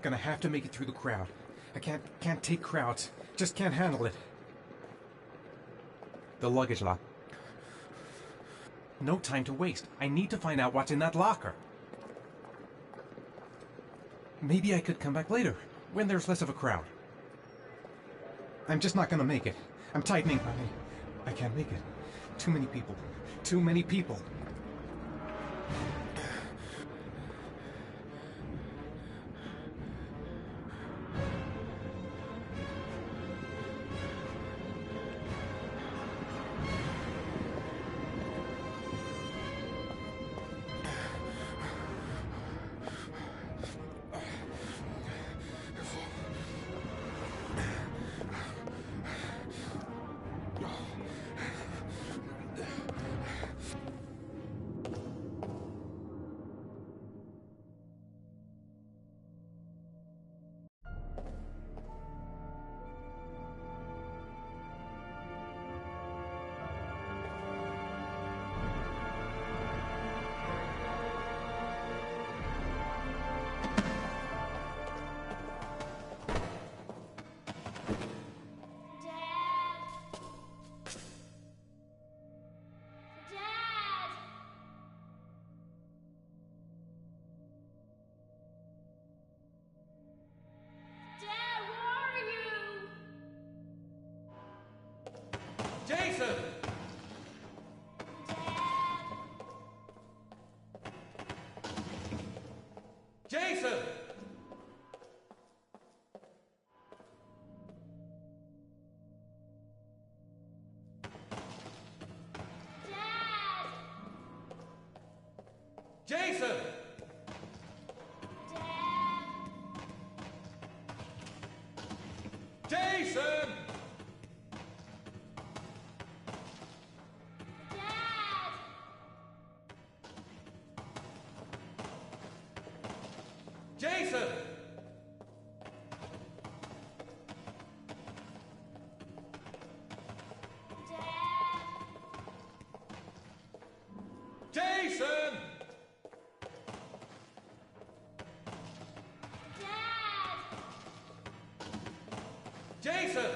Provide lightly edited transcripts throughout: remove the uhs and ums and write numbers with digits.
Gonna have to make it through the crowd. I can't take crowds. Just can't handle it. The luggage lock. No time to waste. I need to find out what's in that locker. Maybe I could come back later, when there's less of a crowd. I'm just not gonna make it. I'm tightening. I can't make it. Too many people. Too many people. Jason! Dad! Jason! Dad! Jason! Dad! Jason! Jason! Jason! Jason!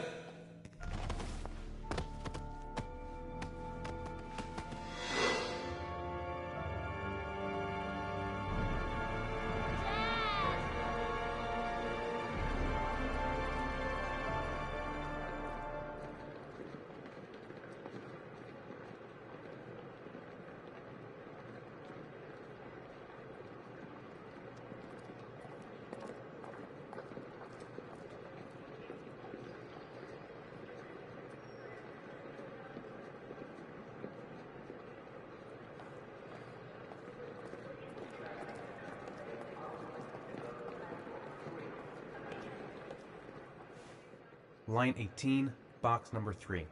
Line 18, box number 3.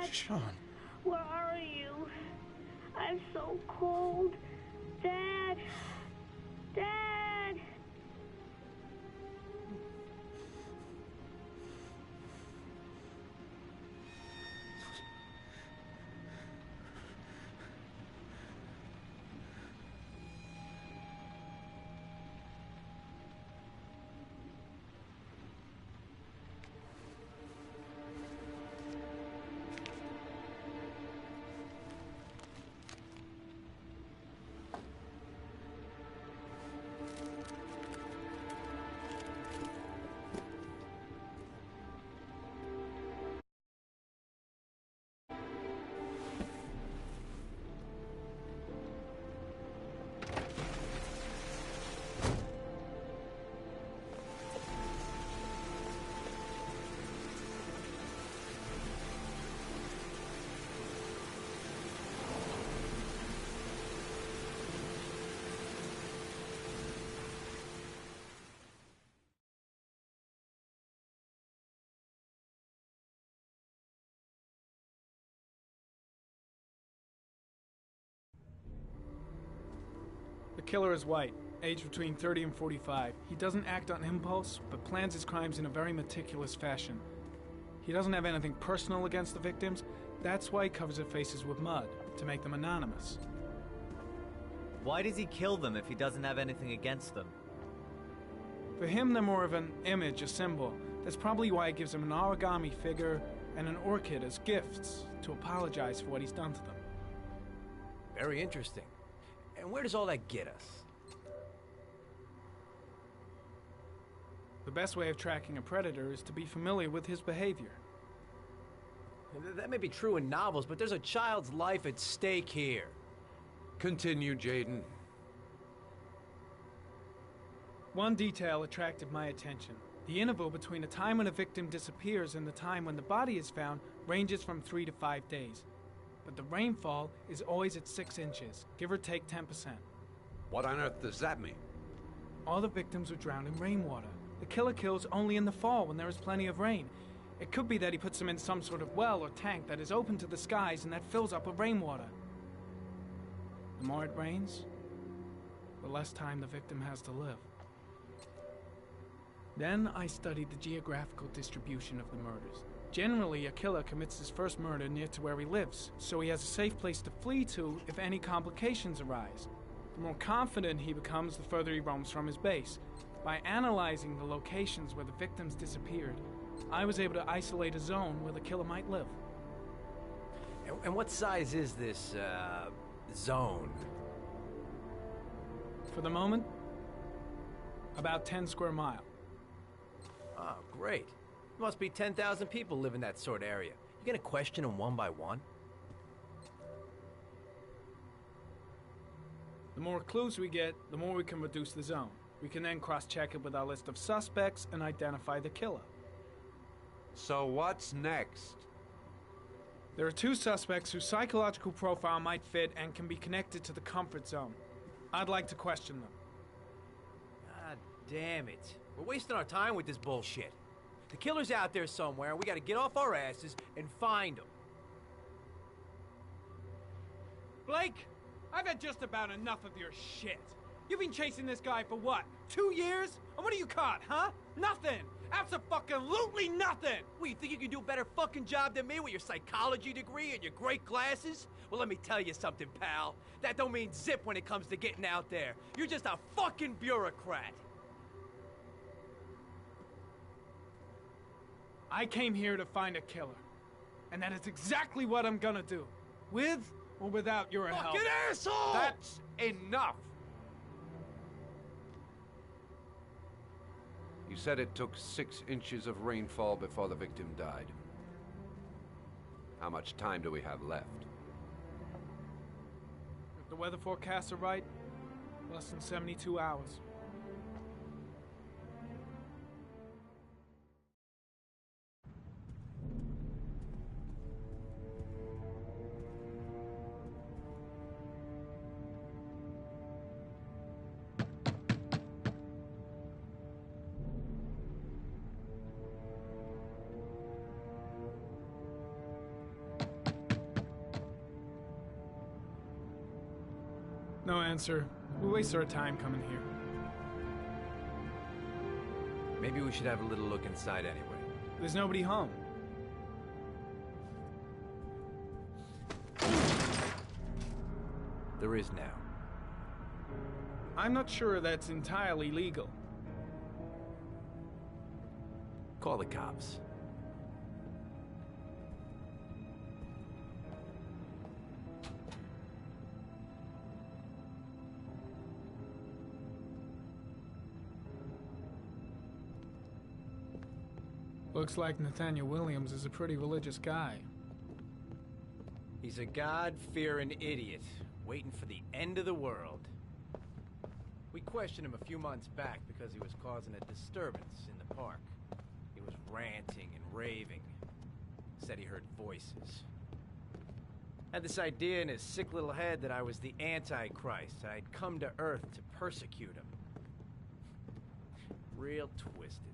Dad, Sean. where are you? I'm so cold. Dad. Dad. The killer is white, aged between 30 and 45. He doesn't act on impulse, but plans his crimes in a very meticulous fashion. He doesn't have anything personal against the victims. That's why he covers their faces with mud, to make them anonymous. Why does he kill them if he doesn't have anything against them? For him, they're more of an image, a symbol. That's probably why he gives them an origami figure and an orchid as gifts to apologize for what he's done to them. Very interesting. And where does all that get us? The best way of tracking a predator is to be familiar with his behavior. That may be true in novels, but there's a child's life at stake here. Continue, Jaden. One detail attracted my attention. The interval between the time when a victim disappears and the time when the body is found ranges from 3 to 5 days. But the rainfall is always at 6 inches, give or take 10%. What on earth does that mean? All the victims were drowned in rainwater. The killer kills only in the fall when there is plenty of rain. It could be that he puts them in some sort of well or tank that is open to the skies and that fills up with rainwater. The more it rains, the less time the victim has to live. Then I studied the geographical distribution of the murders. Generally, a killer commits his first murder near to where he lives, so he has a safe place to flee to if any complications arise. The more confident he becomes, the further he roams from his base. By analyzing the locations where the victims disappeared, I was able to isolate a zone where the killer might live. And what size is this, zone? For the moment, about 10 square miles. Oh, great. There must be 10,000 people live in that sort of area. You gonna question them one by one? The more clues we get, the more we can reduce the zone. We can then cross-check it with our list of suspects and identify the killer. So what's next? There are 2 suspects whose psychological profile might fit and can be connected to the comfort zone. I'd like to question them. God damn it. We're wasting our time with this bullshit. The killer's out there somewhere, and we gotta get off our asses and find him. Blake, I've had just about enough of your shit. You've been chasing this guy for what, 2 years? And what are you caught, huh? Nothing! Abso-fucking-lutely nothing! What, you think you can do a better fucking job than me with your psychology degree and your great glasses? Well, let me tell you something, pal. That don't mean zip when it comes to getting out there. You're just a fucking bureaucrat. I came here to find a killer. And that is exactly what I'm gonna do. With or without your help. Fucking asshole! That's enough! You said it took 6 inches of rainfall before the victim died. How much time do we have left? If the weather forecasts are right, less than 72 hours. No answer. We waste our time coming here. Maybe we should have a little look inside anyway. There's nobody home. There is now. I'm not sure that's entirely legal. Call the cops. Looks like Nathaniel Williams is a pretty religious guy. He's a God-fearing idiot, waiting for the end of the world. We questioned him a few months back because he was causing a disturbance in the park. He was ranting and raving. Said he heard voices. Had this idea in his sick little head that I was the Antichrist. I'd come to Earth to persecute him. Real twisted.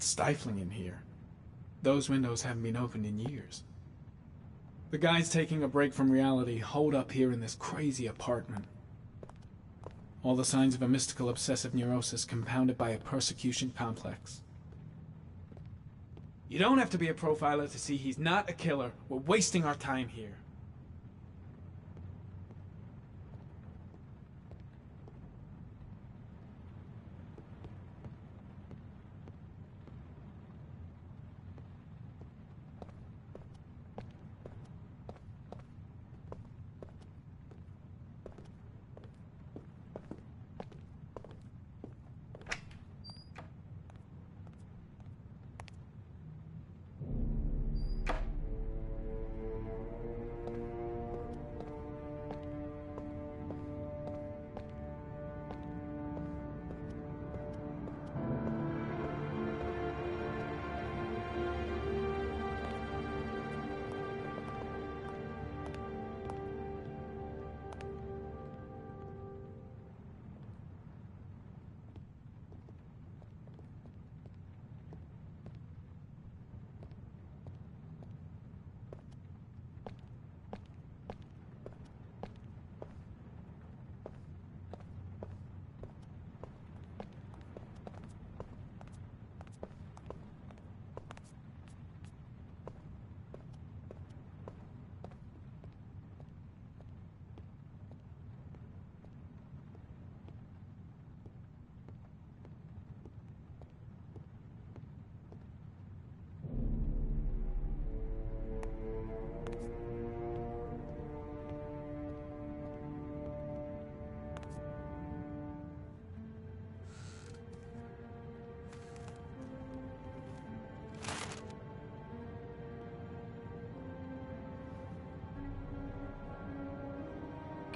It's stifling in here. Those windows haven't been opened in years. The guys taking a break from reality holed up here in this crazy apartment. All the signs of a mystical obsessive neurosis compounded by a persecution complex. You don't have to be a profiler to see he's not a killer. We're wasting our time here.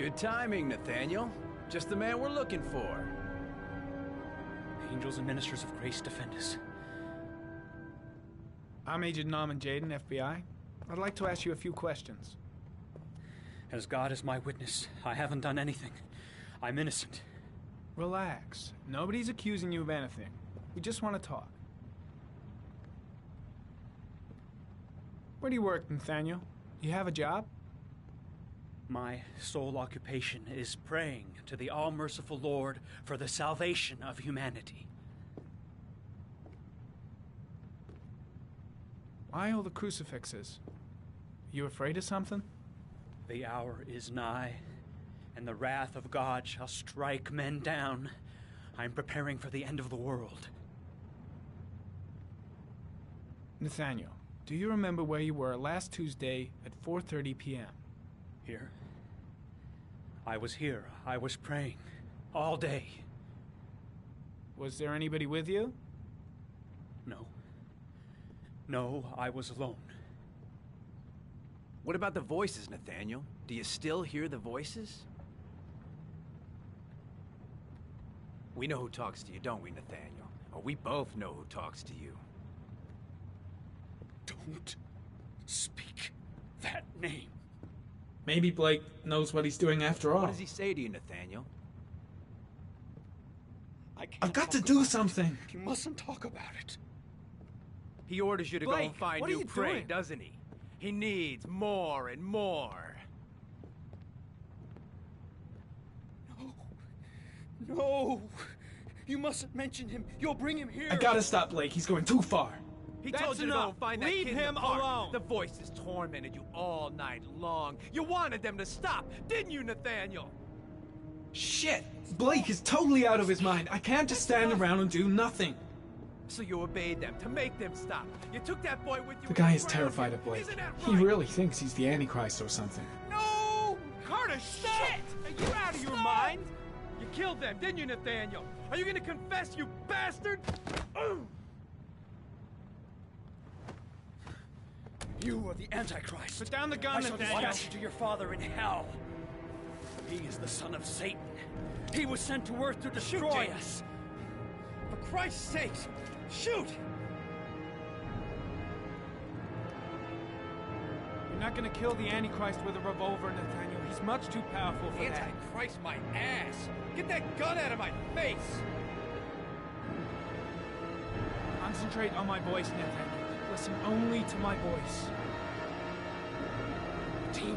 Good timing, Nathaniel. Just the man we're looking for. Angels and ministers of grace defend us. I'm Agent Norman Jayden, FBI. I'd like to ask you a few questions. As God is my witness, I haven't done anything. I'm innocent. Relax. Nobody's accusing you of anything. We just want to talk. Where do you work, Nathaniel? Do you have a job? My sole occupation is praying to the all-merciful Lord for the salvation of humanity. Why all the crucifixes? You afraid of something? The hour is nigh, and the wrath of God shall strike men down. I'm preparing for the end of the world. Nathaniel, do you remember where you were last Tuesday at 4:30 p.m.? Here. I was here. I was praying. All day. Was there anybody with you? No. No, I was alone. What about the voices, Nathaniel? Do you still hear the voices? We know who talks to you, don't we, Nathaniel? Or we both know who talks to you. Don't speak that name. Maybe Blake knows what he's doing after all. What does he say to you, Nathaniel? I've got to do something. You mustn't talk about it. He orders you to go Blake, and find what are new you prey, doing? doesn't he? He needs more and more. No. No. You mustn't mention him. You'll bring him here. I gotta stop Blake. He's going too far. He That's told you to go enough. and find that Leave kid in him the park. alone. The voices tormented you all night long. You wanted them to stop, didn't you, Nathaniel? Shit! Blake is totally out of his mind. I can't just stand around and do nothing. So you obeyed them to make them stop. You took that boy with you. The guy and is you terrified him. of Blake. Isn't that He right? really thinks he's the Antichrist or something. No! Carter, shit! Are you out of your mind? You killed them, didn't you, Nathaniel? Are you gonna confess, you bastard? You are the Antichrist. Put down the gun, I shall Nathaniel. dispatch you to your father in hell. He is the son of Satan. He was sent to earth to destroy us. For Christ's sake, shoot! You're not gonna kill the Antichrist with a revolver, Nathaniel. He's much too powerful for that. Antichrist, my ass! Get that gun out of my face! Concentrate on my voice, Nathaniel. Listen only to my voice. Team,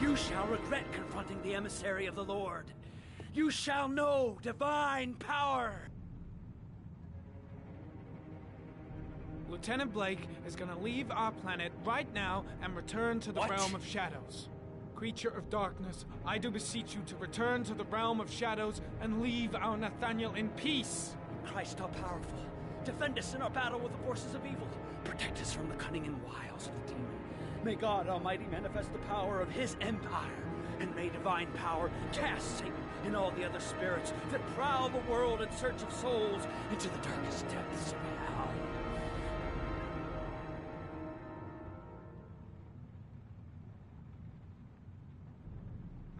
you shall regret confronting the emissary of the Lord. You shall know divine power. Lieutenant Blake is gonna leave our planet right now and return to the realm of shadows. Creature of darkness, I do beseech you to return to the realm of shadows and leave our Nathaniel in peace. Christ all powerful, defend us in our battle with the forces of evil. Protect us from the cunning and wiles of the demon. May God Almighty manifest the power of his empire, and may divine power cast Satan and all the other spirits that prowl the world in search of souls into the darkest depths of hell.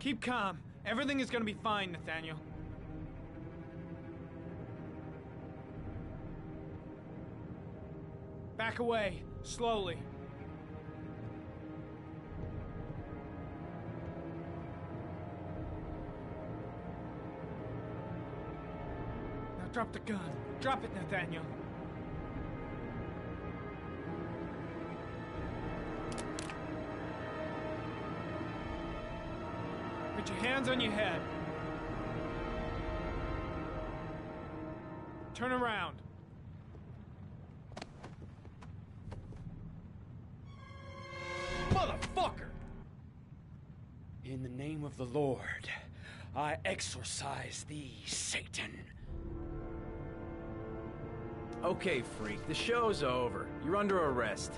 Keep calm. Everything is gonna be fine, Nathaniel. Back away, slowly. Now drop the gun. Drop it, Nathaniel. Put your hands on your head. Turn around. Motherfucker! In the name of the Lord, I exorcise thee, Satan. Okay, freak, the show's over. You're under arrest.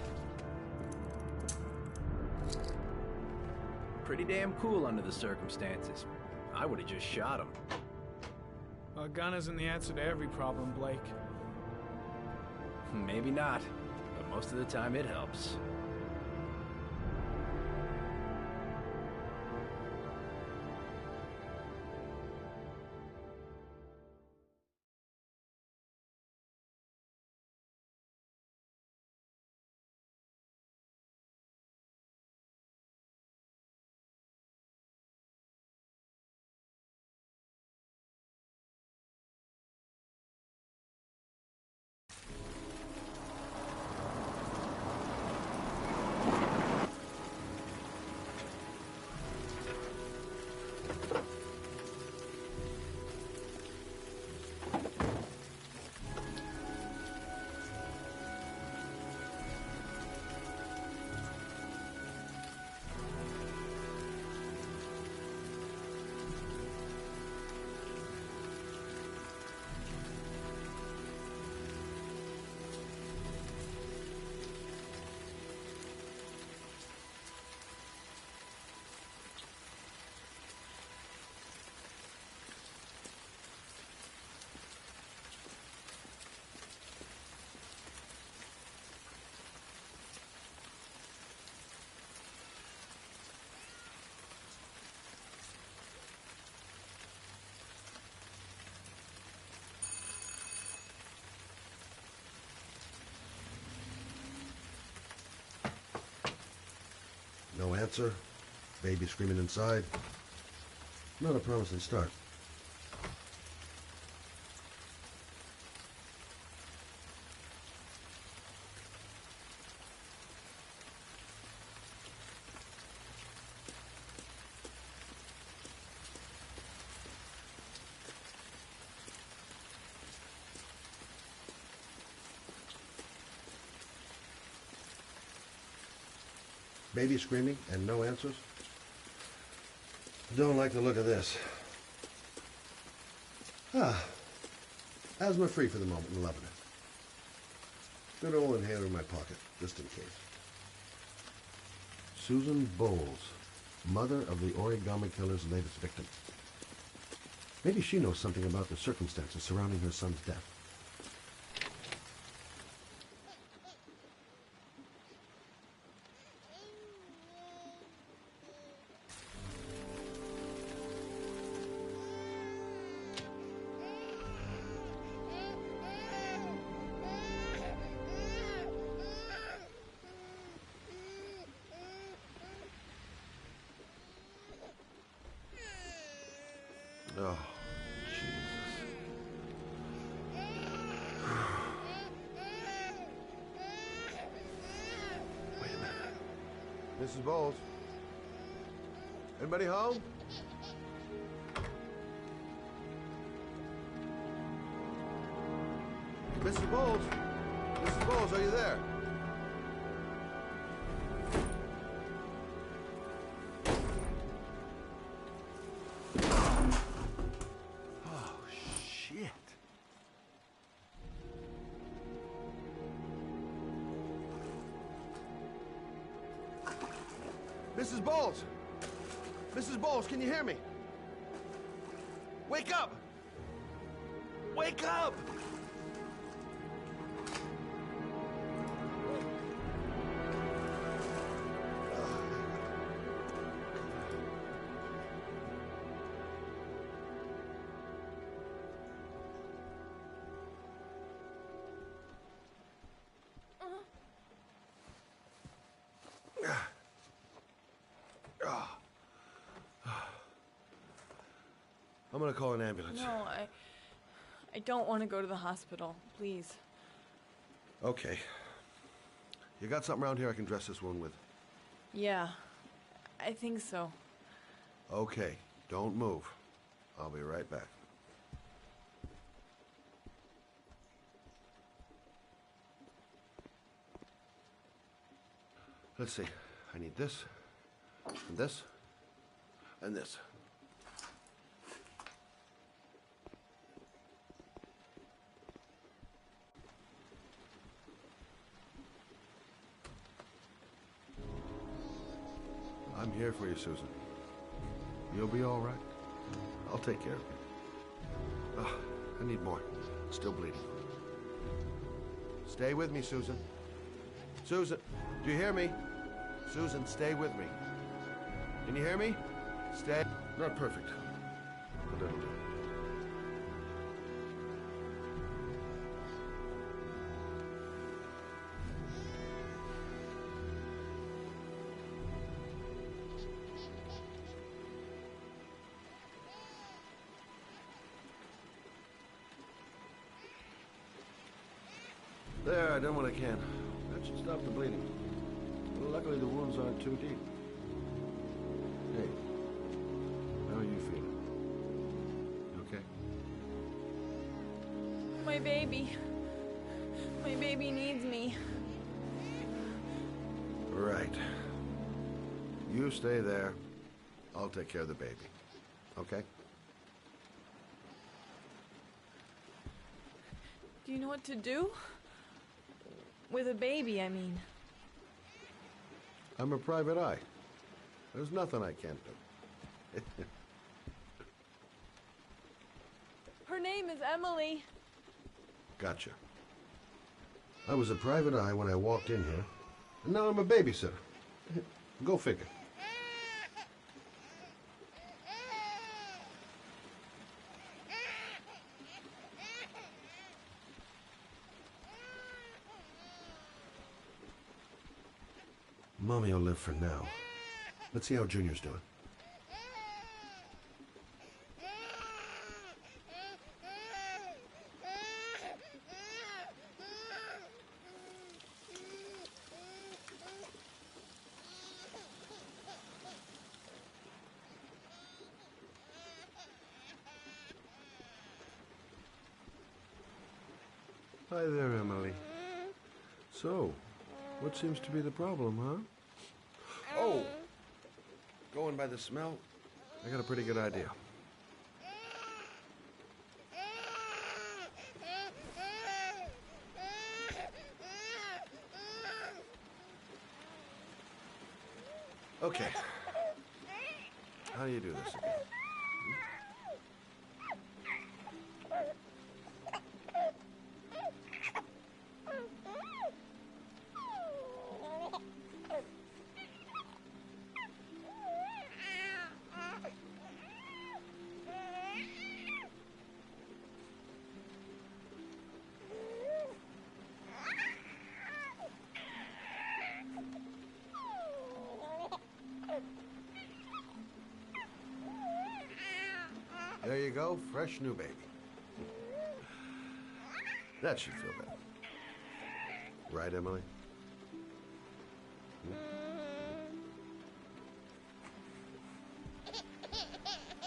Pretty damn cool under the circumstances. I would have just shot him. A gun isn't the answer to every problem, Blake. Maybe not, but most of the time it helps. answer. Baby screaming inside. Not a promising start. Baby screaming and no answers? Don't like the look of this. Asthma free for the moment and loving it. Good old inhaler in my pocket, just in case. Susan Bowles, mother of the origami killer's latest victim. Maybe she knows something about the circumstances surrounding her son's death. Oh, Jesus. Wait a minute. Mrs. Bowles? Anybody home? Mrs. Bowles? Mrs. Bowles, are you there? Mrs. Bowles! Mrs. Bowles, can you hear me? Wake up! Wake up! I'm gonna call an ambulance. No, I don't want to go to the hospital. Please. Okay. You got something around here I can dress this wound with? Yeah, I think so. Okay, don't move. I'll be right back. Let's see. I need this, and this, and this. I'm here for you, Susan. You'll be all right. I'll take care of you. I need more. Still bleeding. Stay with me, Susan. Susan, do you hear me? Susan, stay with me. Can you hear me? Stay. Not perfect, but it'll do. There, I done what I can. That should stop the bleeding. Well, luckily the wounds aren't too deep. Hey, how are you feeling? You okay? My baby. My baby needs me. Right. You stay there. I'll take care of the baby. Okay? Do you know what to do? With a baby, I mean. I'm a private eye. There's nothing I can't do. Her name is Emily. Gotcha. I was a private eye when I walked in here, and now I'm a babysitter. Go figure. Mommy will live for now. Let's see how Junior's doing. Hi there, Emily. So, what seems to be the problem, huh? Oh! Going by the smell, I got a pretty good idea. Okay. How do you do this again? There you go, fresh new baby. That should feel better. Right, Emily?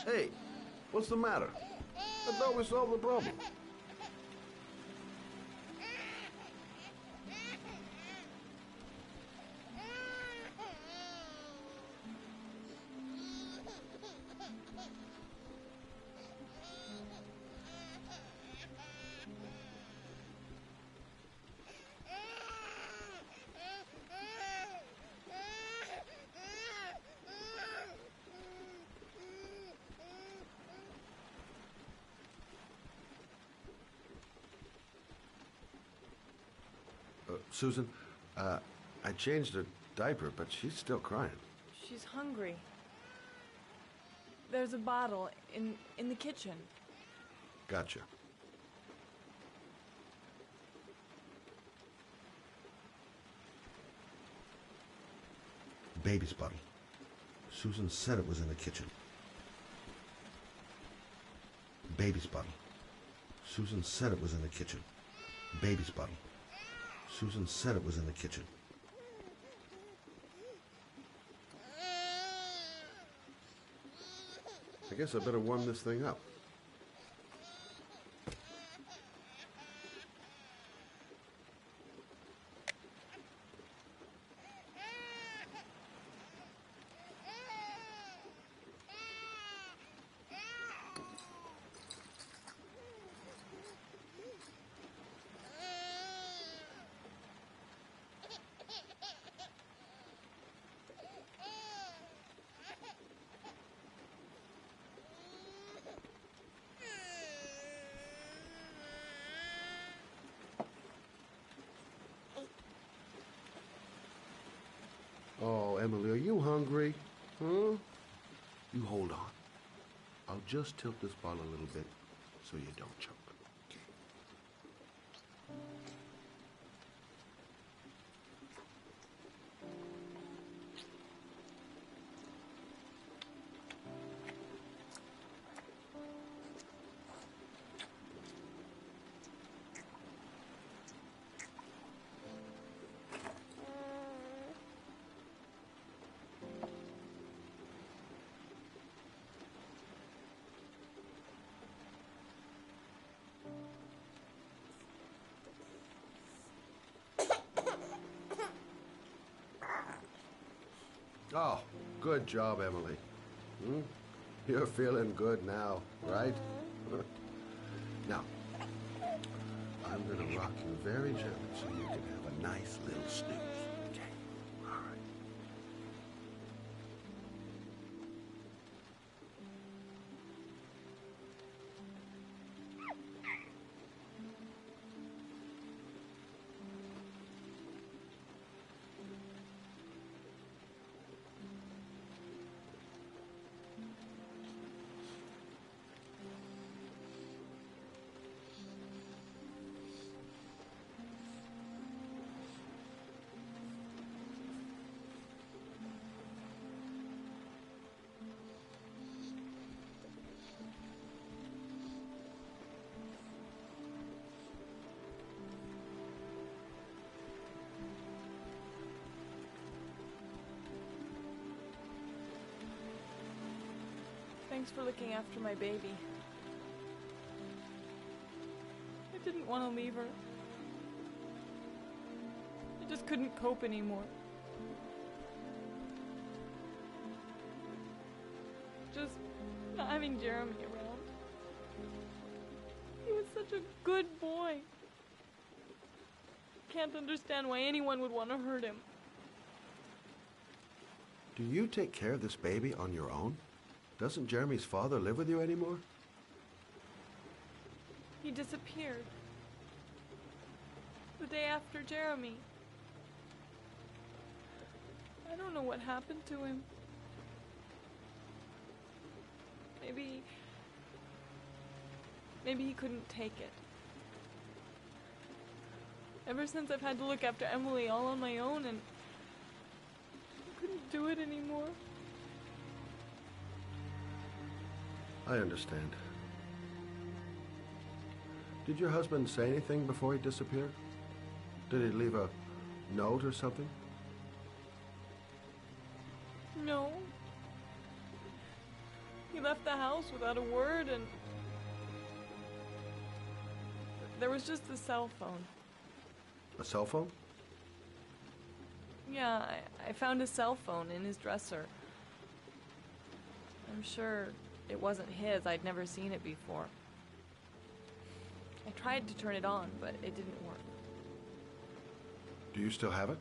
Hey, what's the matter? I thought we solved the problem. Susan, I changed her diaper, but she's still crying. She's hungry. There's a bottle in the kitchen. Gotcha. Baby's bottle. Susan said it was in the kitchen. Baby's bottle. Susan said it was in the kitchen. Baby's bottle. Susan said it was in the kitchen. I guess I better warm this thing up. Oh, Emily, are you hungry? Huh? You hold on. I'll just tilt this bottle a little bit so you don't choke. Okay. Oh, good job, Emily. Hmm? You're feeling good now, right? Now, I'm gonna rock you very gently so you can have a nice little snooze. Okay? All right. Thanks for looking after my baby. I didn't want to leave her. I just couldn't cope anymore. Just not having Jeremy around. He was such a good boy. Can't understand why anyone would want to hurt him. Do you take care of this baby on your own? Doesn't Jeremy's father live with you anymore? He disappeared. The day after Jeremy. I don't know what happened to him. Maybe he couldn't take it. Ever since I've had to look after Emily all on my own, and I couldn't do it anymore. I understand. Did your husband say anything before he disappeared? Did he leave a note or something? No. He left the house without a word, and there was just the cell phone. A cell phone? Yeah, I found a cell phone in his dresser. I'm sure it wasn't his. I'd never seen it before. I tried to turn it on, but it didn't work. Do you still have it?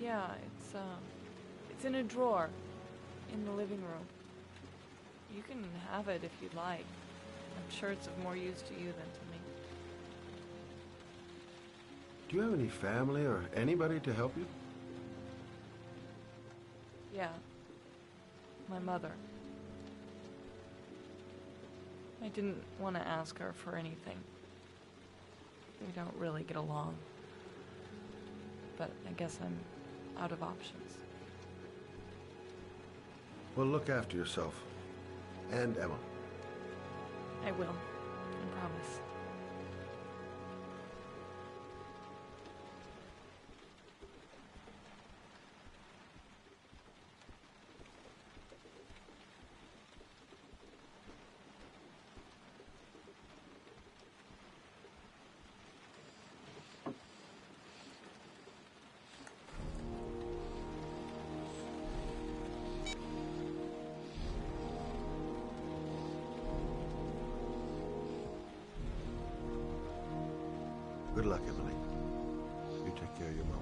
Yeah, it's in a drawer in the living room. You can have it if you'd like. I'm sure it's of more use to you than to me. Do you have any family or anybody to help you? Yeah. My mother. I didn't want to ask her for anything. We don't really get along. But I guess I'm out of options. Well, look after yourself. And Emma. I will. I promise. Good luck, Emily. You take care of your mama.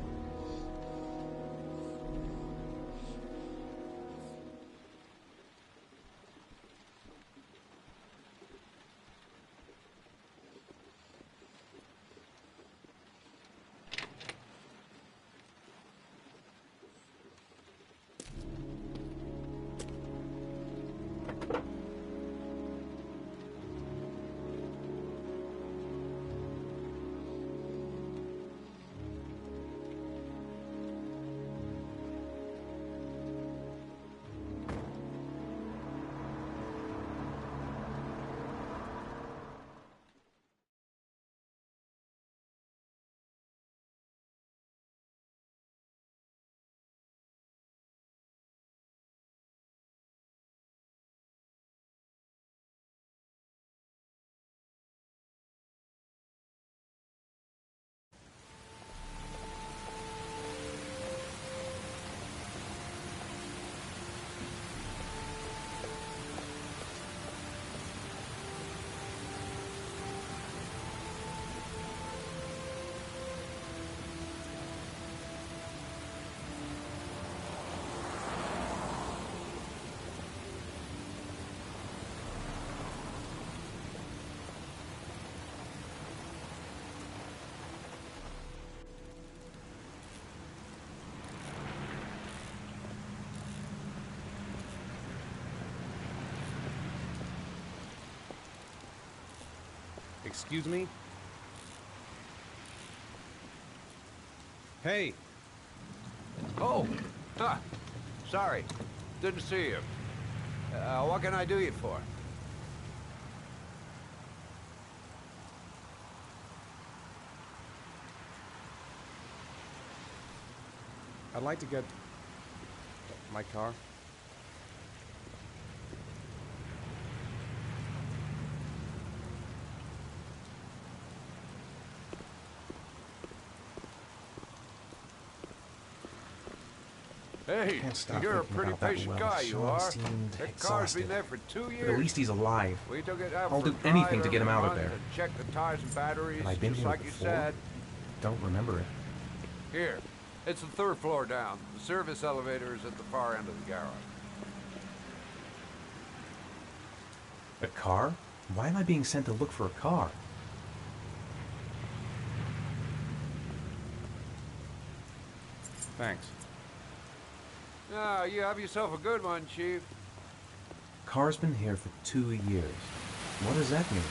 Excuse me? Hey! Oh! Huh. Sorry. Didn't see you. What can I do you for? I'd like to get my car. Hey, Can't stop you're a thinking pretty about that patient well. guy, you Sean are. seemed That car's exhausted. been there for 2 years. But at least he's alive. We took it out I'll for a do drive anything to get him every out of month there. and check the tires and batteries, Have I been just here like you before? said. Don't remember it. Here, it's the 3rd floor down. The service elevator is at the far end of the garage. A car? Why am I being sent to look for a car? Thanks. Ah, you have yourself a good one, Chief. Car's been here for 2 years. What does that mean?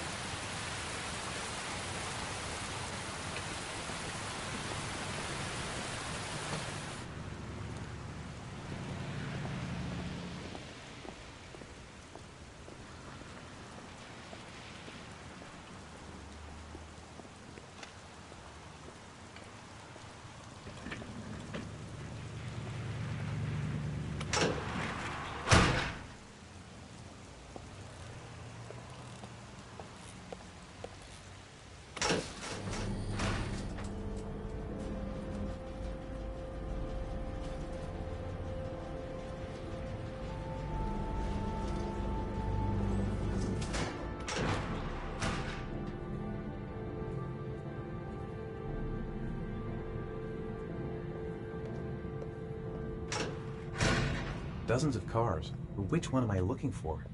Dozens of cars. But which one am I looking for?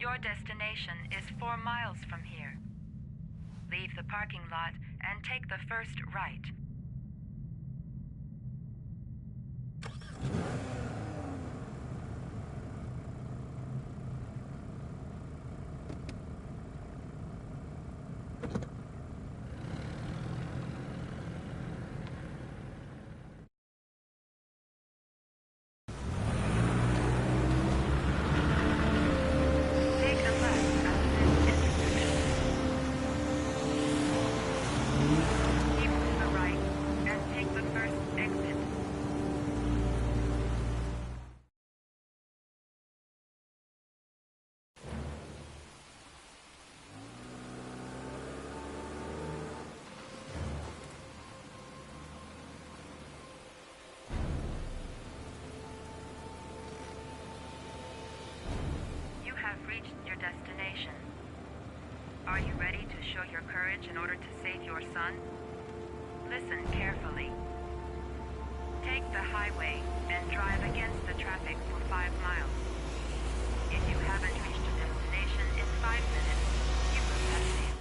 Your destination is 4 miles from here. Leave the parking lot and take the first right. Take a left at this intersection. Keep to the right and take the first exit. You have reached your destination. Are you ready to show your courage in order to save your son? Listen carefully. Take the highway and drive against the traffic for 5 miles. If you haven't reached your destination in 5 minutes, you will have failed.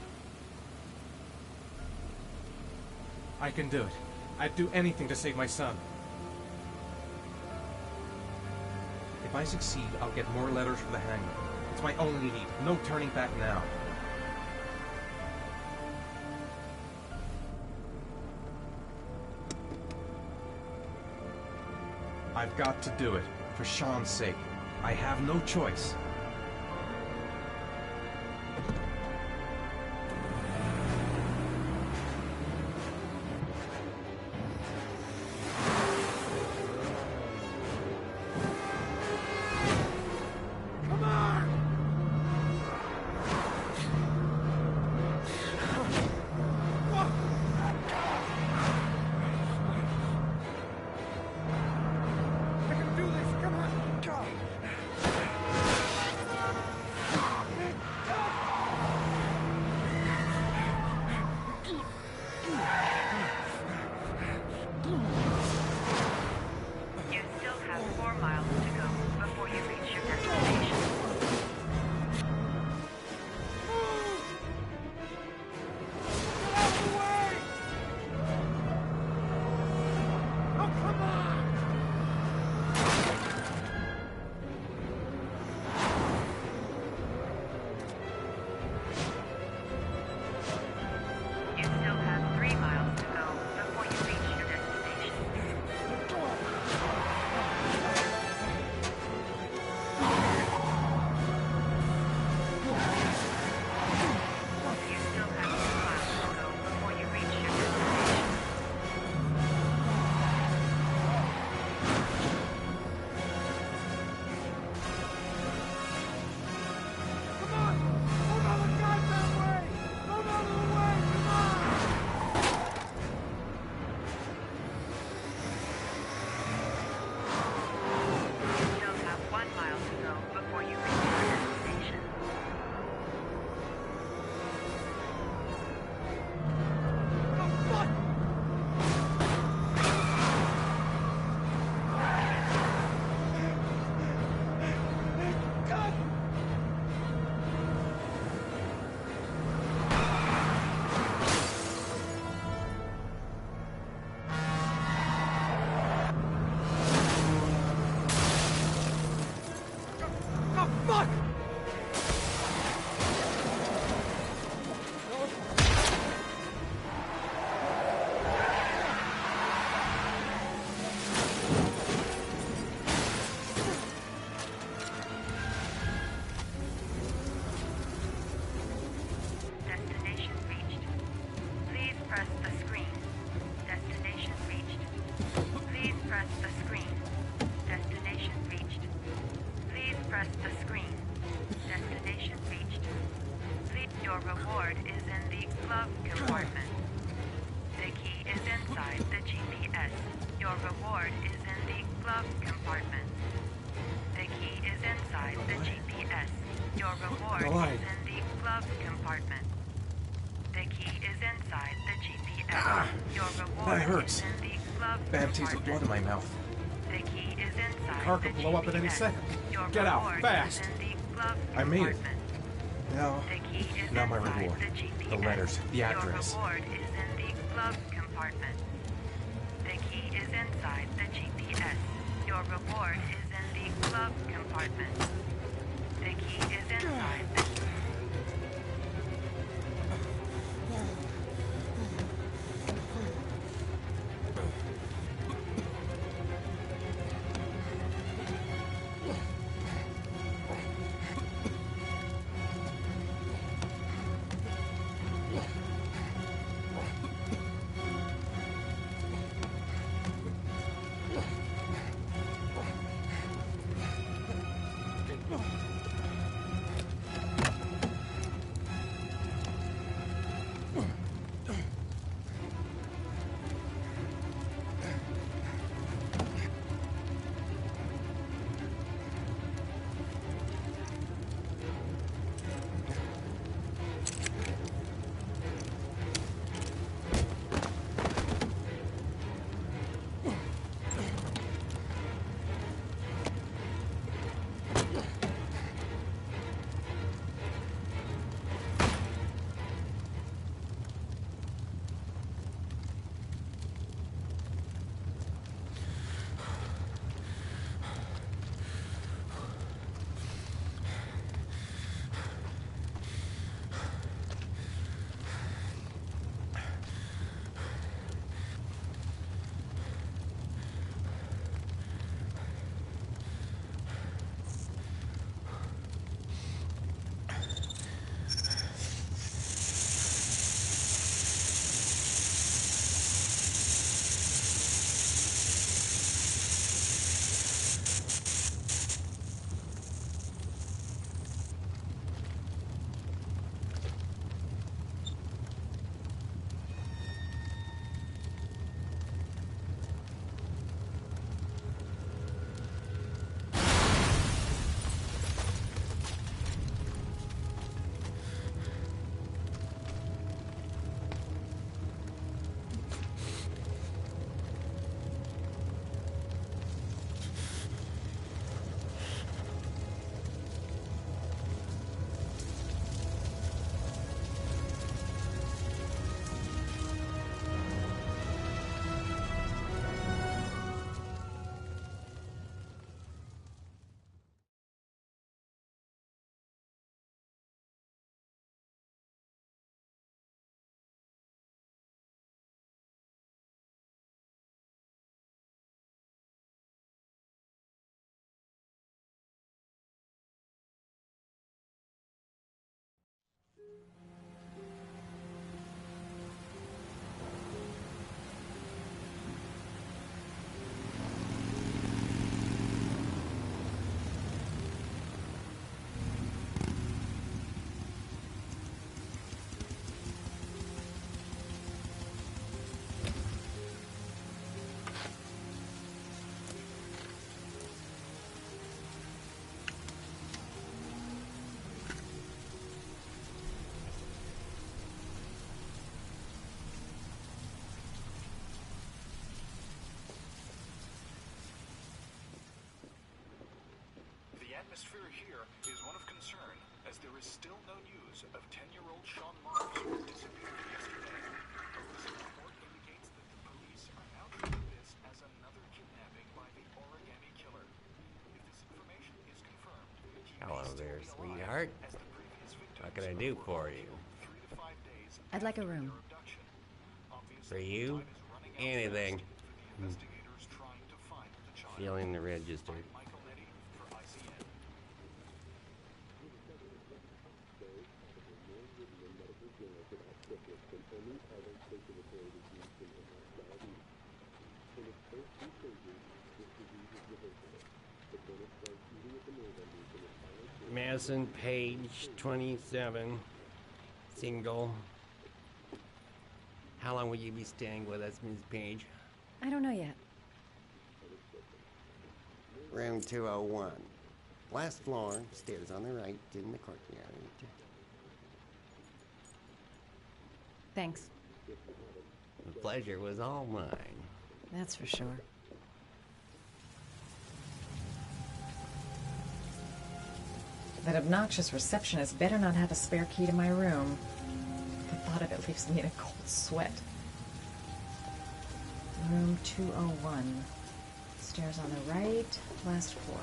I can do it. I'd do anything to save my son. If I succeed, I'll get more letters for the hangman. It's my only lead. No turning back now. I've got to do it. For Sean's sake. I have no choice. I can do this. Come on. Go. reward is in the glove compartment. The key is inside the GPS. Your reward is in the glove compartment. The key is inside the GPS. Your reward that hurts. is in the glove Bad taste of compartment. blood in my mouth. The key is inside The car could blow up at any GPS. second. Your Get out, reward fast. is in the glove I made it. compartment. Now, The key is now my inside reward. the GPS. The letters, the address. Your reward is in the glove compartment. The key is inside the GPS. Your reward is in the glove compartment. The key is inside the... atmosphere here is one of concern, as there is still no news of 10-year-old Sean Mars, who disappeared yesterday. A recent report indicates that the police are now treating this as another kidnapping by the Origami Killer. If this information is confirmed, he Hello may there, still be sweetheart. alive, as the previous victims What can I do for you? 3 to 5 days I'd like a room. For you? Anything. investigators trying to find the child. Feeling the register. Michael Nettie for ICN. Madison Page, 27, single. How long will you be staying with us, Ms. Page? I don't know yet. Room 201. Last floor, stairs on the right, in the courtyard. Thanks. The pleasure was all mine. That's for sure. That obnoxious receptionist better not have a spare key to my room. The thought of it leaves me in a cold sweat. Room 201. Stairs on the right, last floor.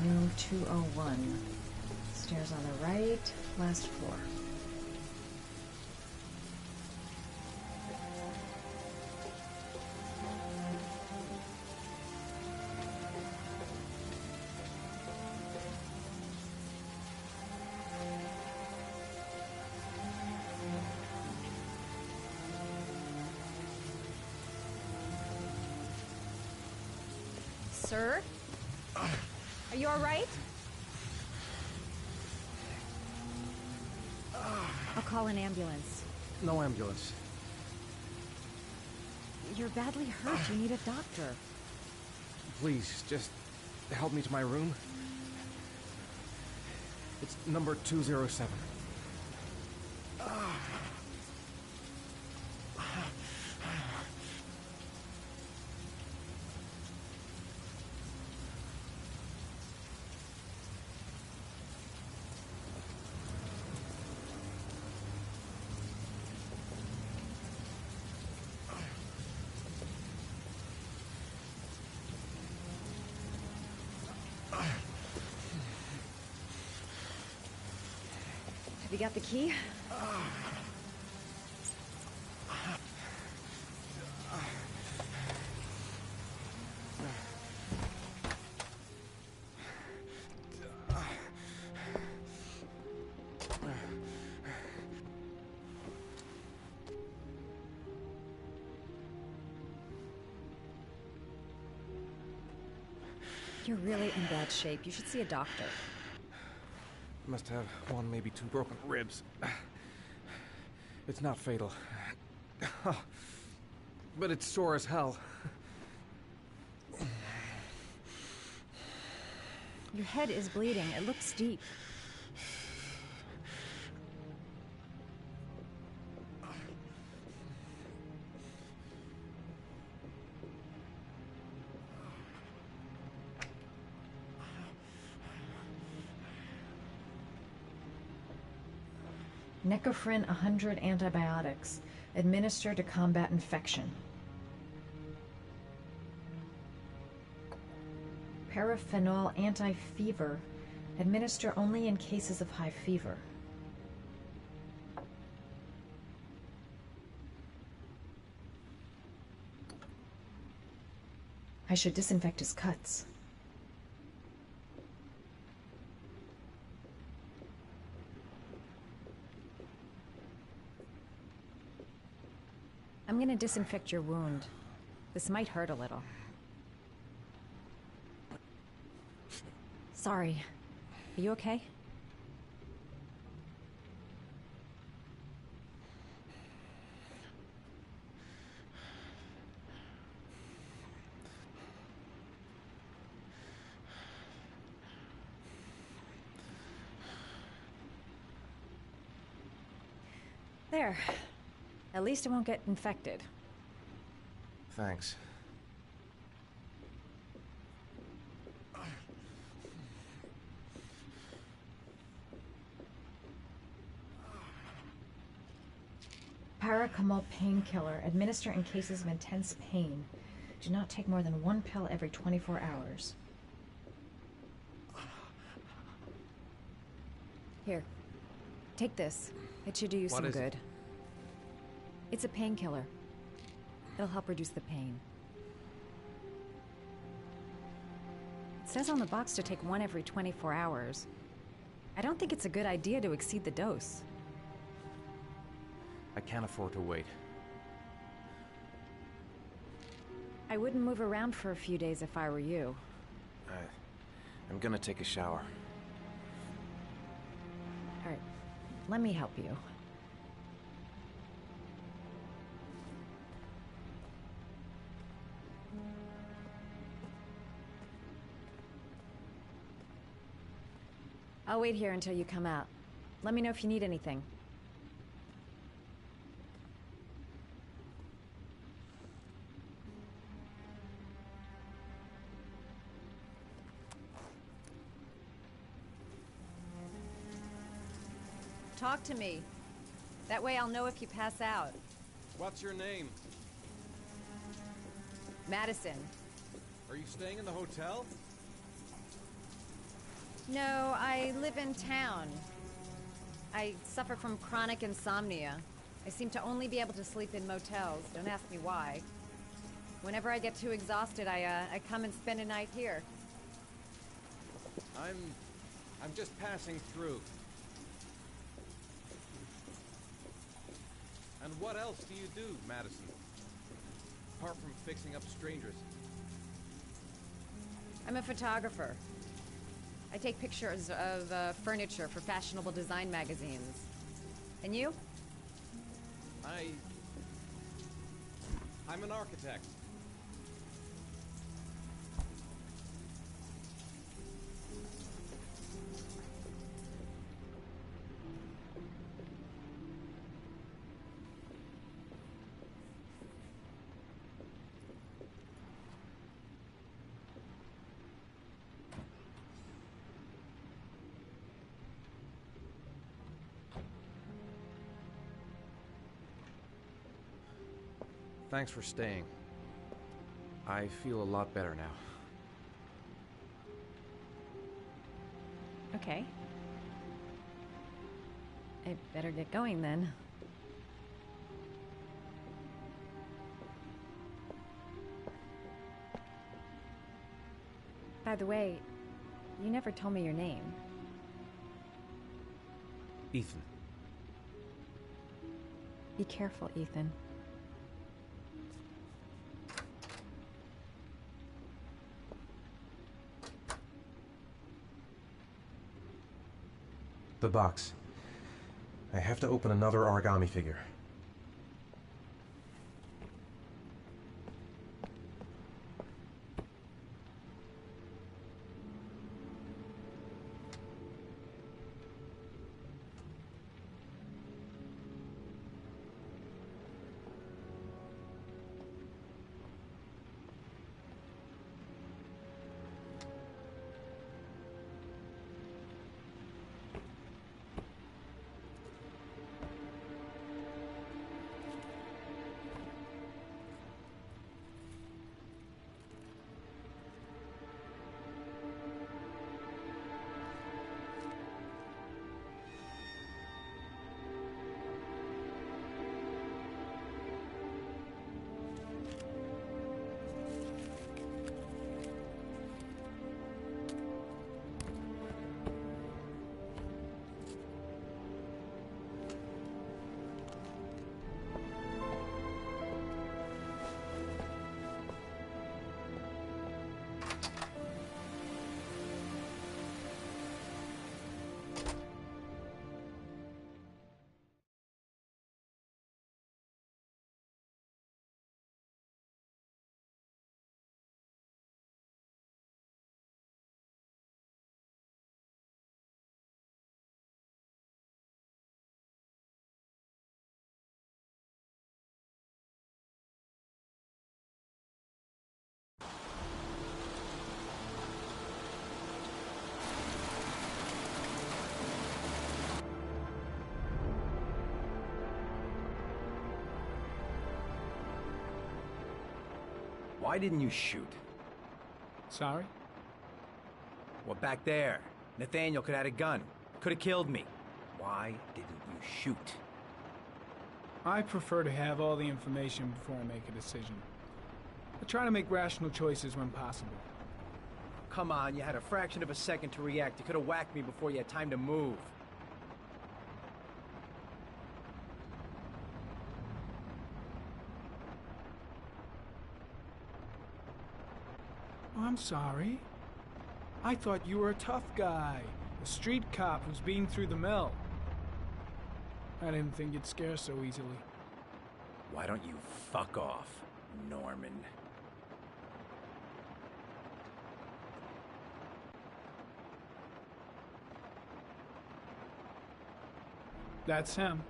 Room 201. Stairs on the right, last floor. Sir? Are you all right? I'll call an ambulance. No ambulance. You're badly hurt. You need a doctor. Please, just help me to my room. It's number 207. Have you got the key? You're really in bad shape. You should see a doctor. Must have one, maybe two broken ribs. It's not fatal. But it's sore as hell. Your head is bleeding. It looks deep. Necophren 100 antibiotics. Administer to combat infection. Paraphenol anti-fever. Administer only in cases of high fever. I should disinfect his cuts. I'm gonna disinfect your wound. This might hurt a little. Sorry. Are you okay? There. At least it won't get infected. Thanks. Paracetamol painkiller. Administer in cases of intense pain. Do not take more than 1 pill every 24 hours. Here. Take this. It should do you some good. It's a painkiller. It'll help reduce the pain. It says on the box to take 1 every 24 hours. I don't think it's a good idea to exceed the dose. I can't afford to wait. I wouldn't move around for a few days if I were you. I'm gonna take a shower. All right, let me help you. I'll wait here until you come out. Let me know if you need anything. Talk to me. That way I'll know if you pass out. What's your name? Madison. Are you staying in the hotel? No, I live in town. I suffer from chronic insomnia. I seem to only be able to sleep in motels. Don't ask me why. Whenever I get too exhausted, I come and spend a night here. I'm just passing through. And what else do you do, Madison? Apart from fixing up strangers. I'm a photographer. I take pictures of furniture for fashionable design magazines. And you? I'm an architect. Thanks for staying. I feel a lot better now. Okay. I'd better get going then. By the way, you never told me your name. Ethan. Be careful, Ethan. The box. I have to open another origami figure. Why didn't you shoot? Sorry? Well, back there. Nathaniel could have had a gun. Could have killed me. Why didn't you shoot? I prefer to have all the information before I make a decision. I try to make rational choices when possible. Come on, you had a fraction of a second to react. You could have whacked me before you had time to move. Oh, I'm sorry. I thought you were a tough guy. A street cop who's been through the mill. I didn't think you'd scare so easily. Why don't you fuck off, Norman? That's him.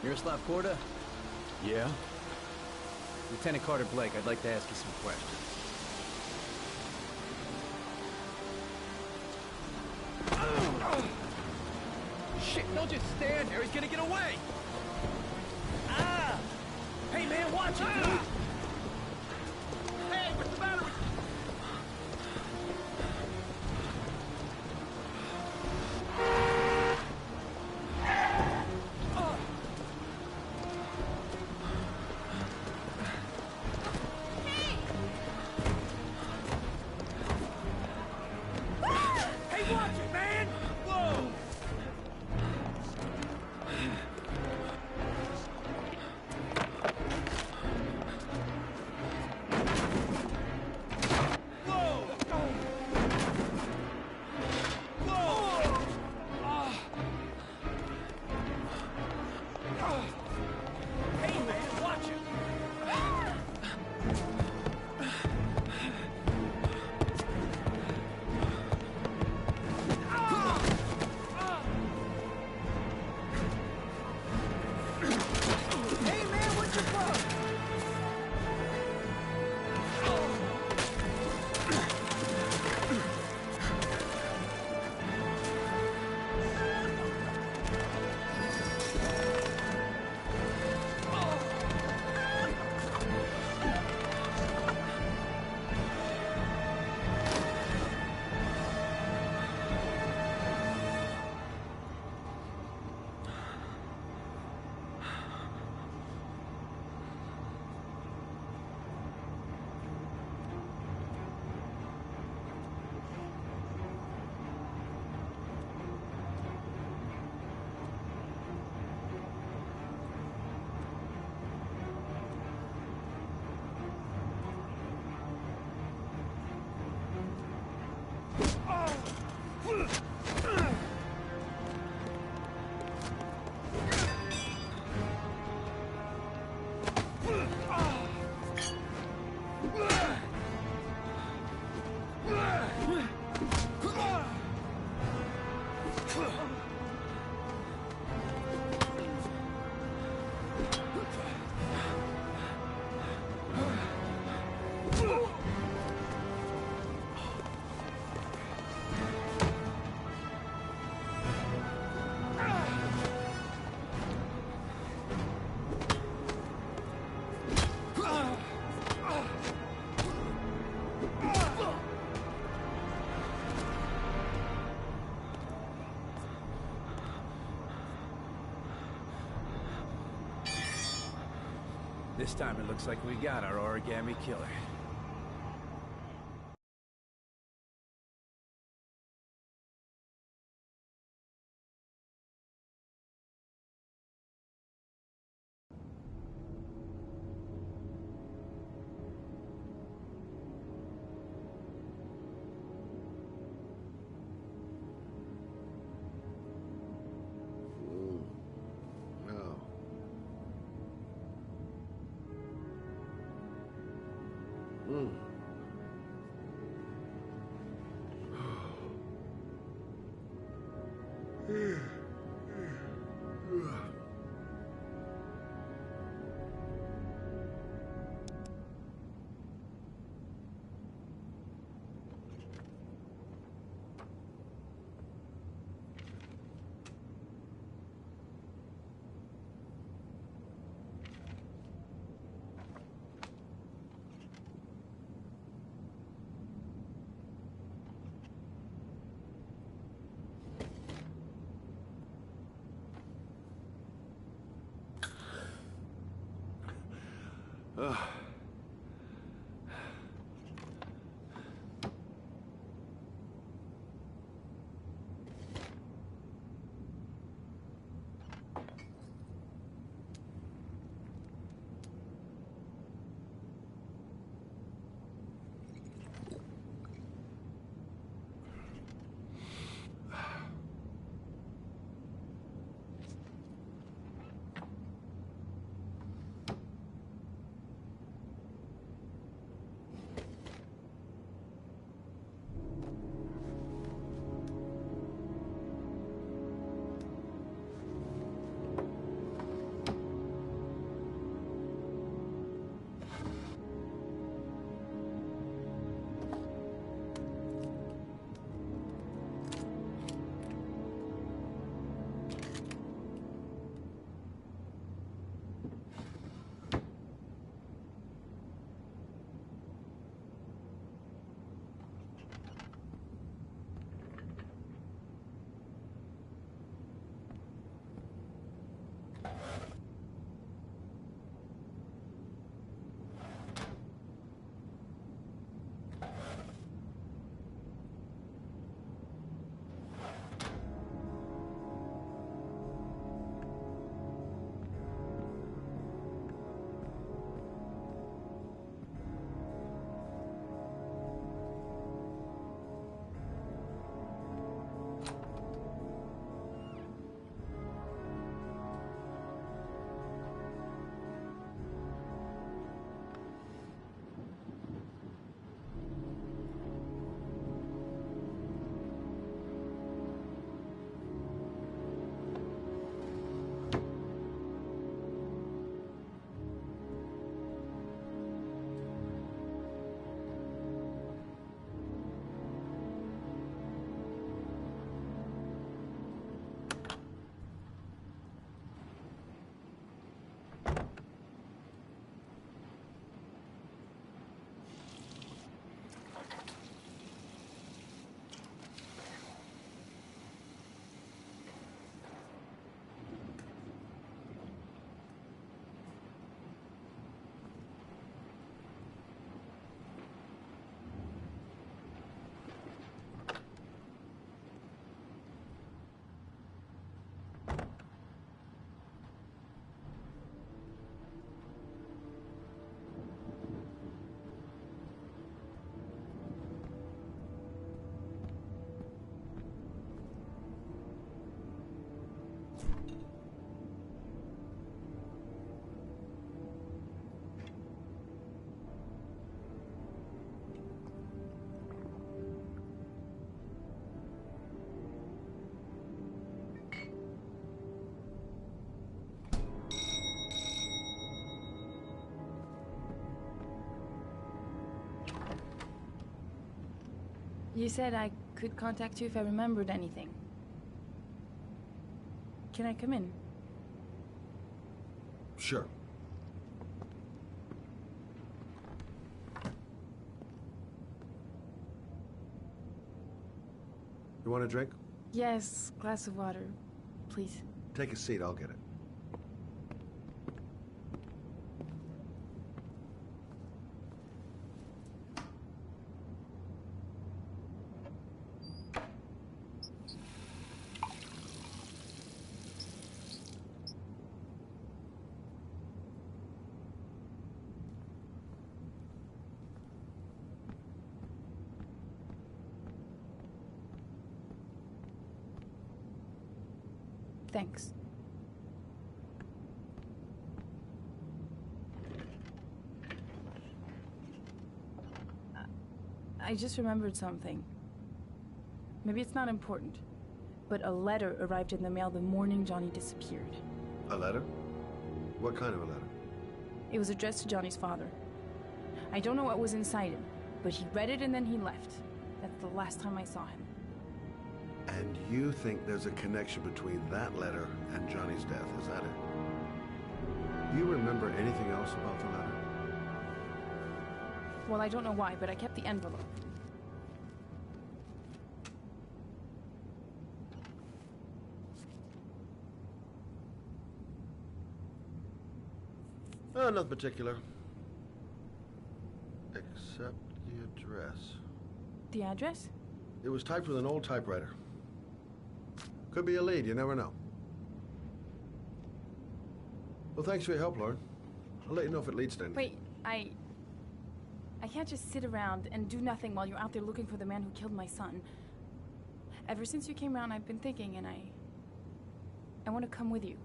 Miroslav Korda? Yeah? Lieutenant Carter Blake, I'd like to ask you some questions. Shit, don't just stand there. He's gonna get away. Ah! Hey, man, watch it, dude. Hey, what's the matter with you? Hey, watch it, man! Whoa! Hey, man, watch it! Hey, man, what's your problem? This time it looks like we got our origami killer. No. You said I could contact you if I remembered anything. Can I come in? Sure. You want a drink? Yes, glass of water, please. Take a seat, I'll get it. Thanks. I just remembered something. Maybe it's not important, but a letter arrived in the mail the morning Johnny disappeared. A letter? What kind of a letter? It was addressed to Johnny's father. I don't know what was inside it, but he read it and then he left. That's the last time I saw him. And you think there's a connection between that letter and Johnny's death, is that it? Do you remember anything else about the letter? Well, I don't know why, but I kept the envelope. Oh, nothing particular. Except the address. The address? It was typed with an old typewriter. Could be a lead, you never know. Well, thanks for your help, Lauren. I'll let you know if it leads to anything. Wait, I can't just sit around and do nothing while you're out there looking for the man who killed my son. Ever since you came around, I've been thinking, and I want to come with you.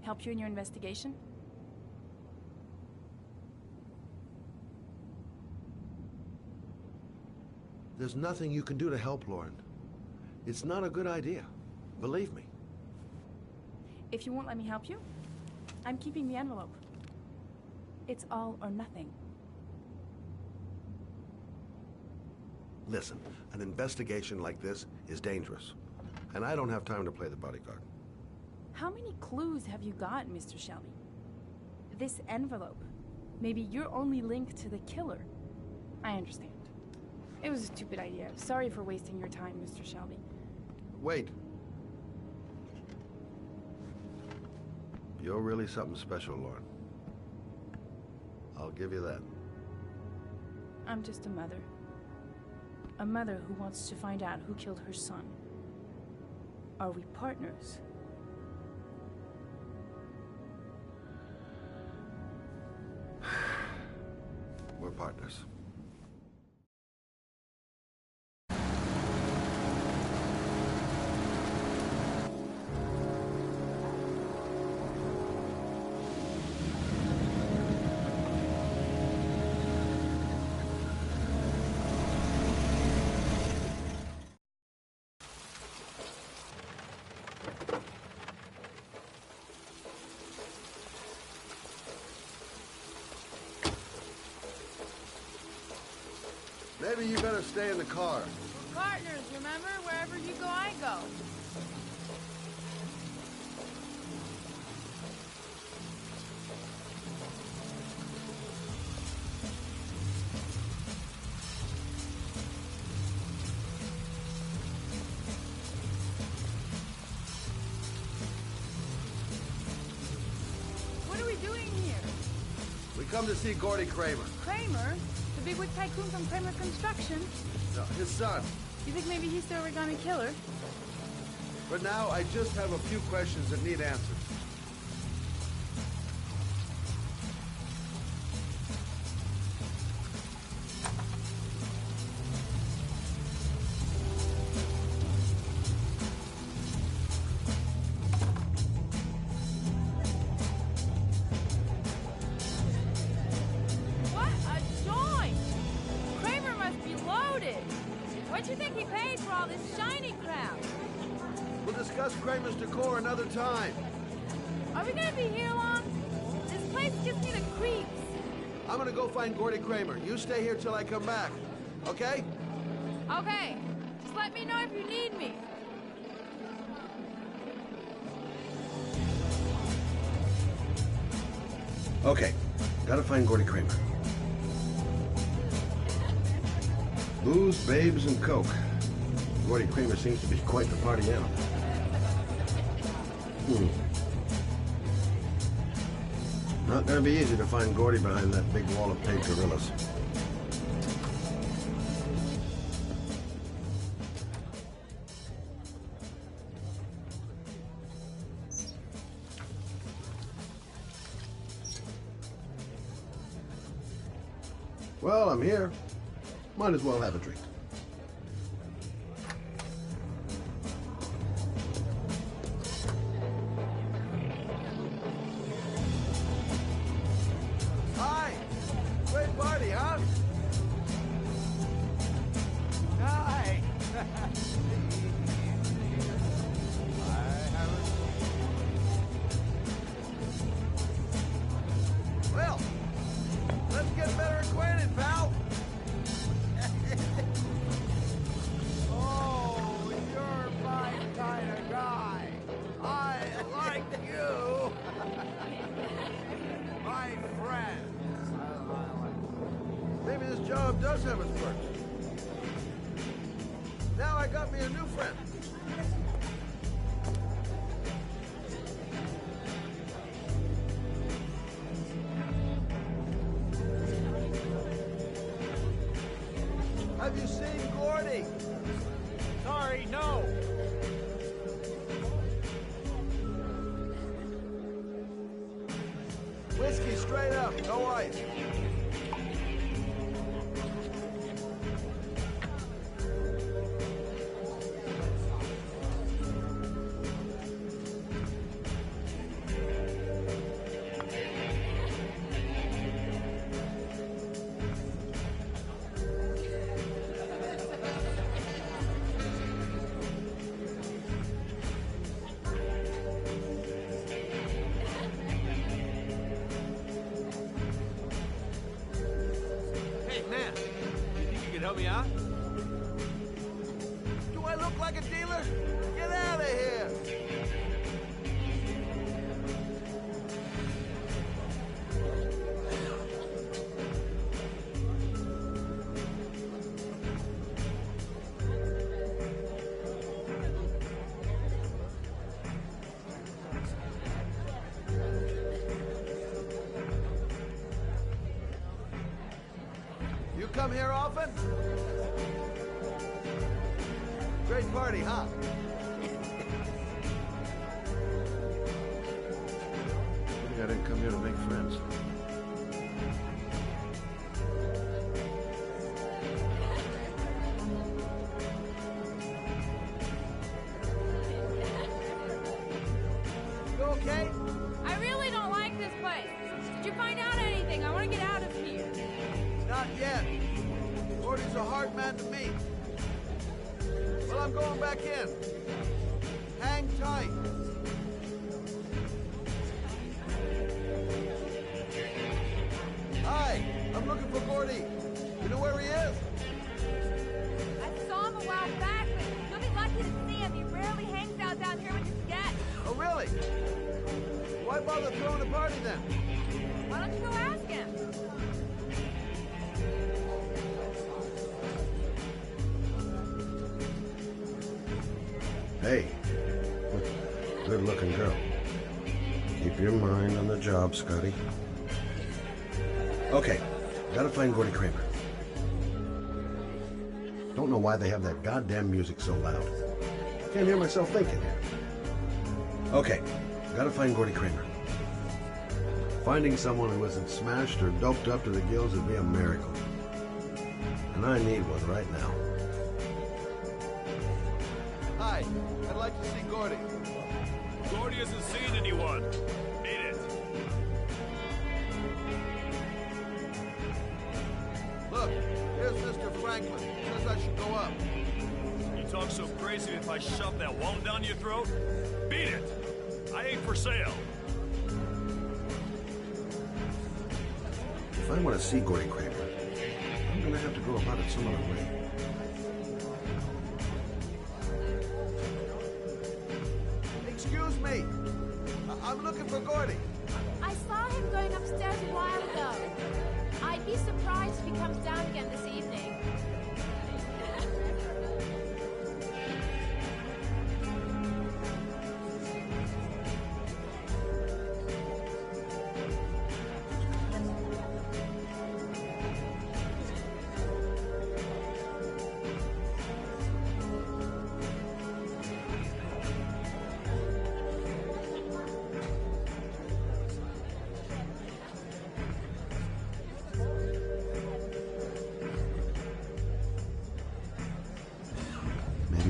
Help you in your investigation? There's nothing you can do to help, Lauren. It's not a good idea. Believe me. If you won't let me help you, I'm keeping the envelope. It's all or nothing. Listen, an investigation like this is dangerous. And I don't have time to play the bodyguard. How many clues have you got, Mr. Shelby? This envelope. Maybe your only link to the killer. I understand. It was a stupid idea. Sorry for wasting your time, Mr. Shelby. Wait. You're really something special, Lauren. I'll give you that. I'm just a mother. A mother who wants to find out who killed her son. Are we partners? We're partners. Maybe you better stay in the car. We're partners, remember? Wherever you go, I go. What are we doing here? We come to see Gordy Kramer. Kramer? The bigwig tycoon from Kramer Construction? No, his son. You think maybe he's the origami killer? But now I just have a few questions that need answers. What a joint! Kramer must be loaded. What you think he paid for all this shiny crap? We'll discuss Kramer's decor another time. Are we gonna be here long? This place gives me the creeps. I'm gonna go find Gordy Kramer. You stay here till I come back, okay? Okay, just let me know if you need me. Okay, gotta find Gordy Kramer. Booze, babes, and coke. Gordy Kramer seems to be quite the party animal. Not gonna be easy to find Gordy behind that big wall of paid gorillas. Well, I'm here. Might as well have a drink. Hi! Great party, huh? Hi! Well, let's get better acquainted, pal! Oh, you're my kind of guy. I like you. My friend. Maybe this job does have its perks. Now I got me a new friend. Have you seen Gordy? Sorry, no. Whiskey straight up, no ice. Help me out? Do I look like a dealer? Get out of here! You come here often? Great party, huh? Maybe I didn't come here to make friends. You okay? I really don't like this place. Did you find out anything? I want to get out of here. Not yet. Gordy's a hard man to meet. Well, I'm going back in. Hang tight. Hi, I'm looking for Gordy. You know where he is? I saw him a while back, but you'll be lucky to see him. He rarely hangs out down here with his guests. Oh, really? Why bother throwing a party then? Why don't you go ask him? Hey, good-looking girl. Keep your mind on the job, Scotty. Okay, gotta find Gordy Kramer. Don't know why they have that goddamn music so loud. Can't hear myself thinking here. Okay, gotta find Gordy Kramer. Finding someone who isn't smashed or doped up to the gills would be a miracle. And I need one right now. Hi, I'd like to see Gordy. Gordy hasn't seen anyone. Beat it. Look, here's Mr. Franklin. Says I should go up. You talk so crazy if I shove that wand down your throat? Beat it. I ain't for sale. If I want to see Gordy Kramer, I'm gonna have to go about it some other way. looking for Gordy. I saw him going upstairs a while ago. I'd be surprised if he comes down again this evening.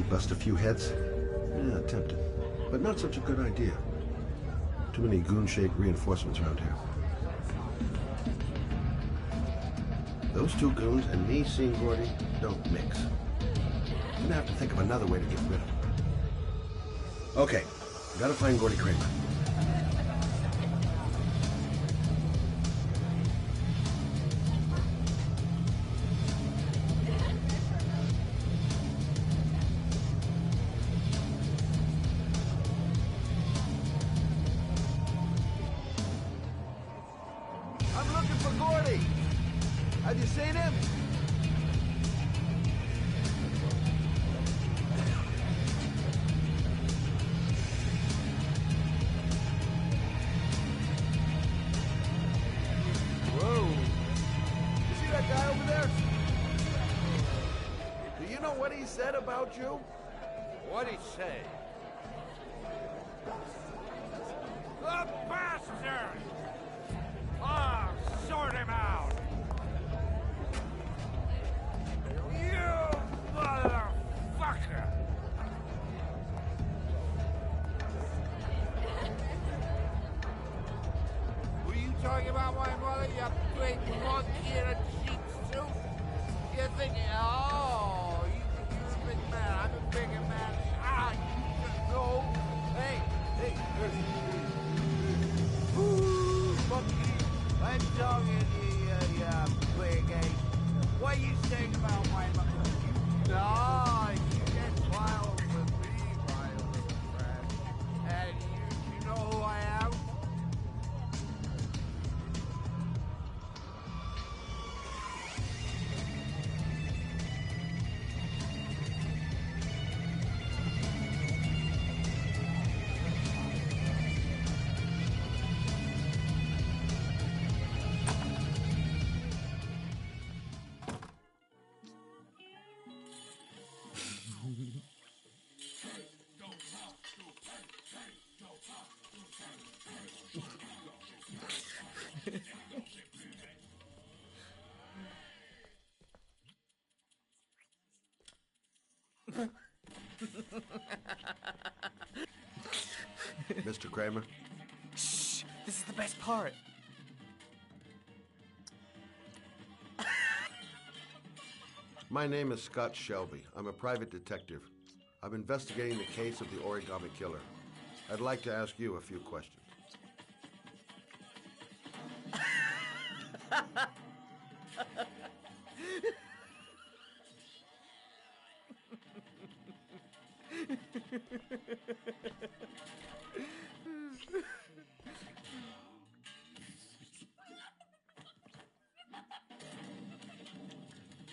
Bust a few heads? Yeah, tempted. But not such a good idea. Too many goon-shaped reinforcements around here. Those two goons and me seeing Gordy don't mix. I'm gonna have to think of another way to get rid of him. Okay, gotta find Gordy Kramer. I'm looking for Gordy. Have you seen him? Whoa. You see that guy over there? Do you know what he said about you? What'd he say? The bastard! Ah, sort him out! You motherfucker! Were you talking about my mother, you big monkey in a cheap suit? You're thinking, oh, you're a big man, I'm a bigger man. Ah, you just know. Hey, ooh, monkey, I'm talking to you, you big ape. What you saying about my mother? No, you get wild with me, my little friend. And you know who I am? Mr. Kramer? Shh! This is the best part. My name is Scott Shelby. I'm a private detective. I'm investigating the case of the Origami Killer. I'd like to ask you a few questions.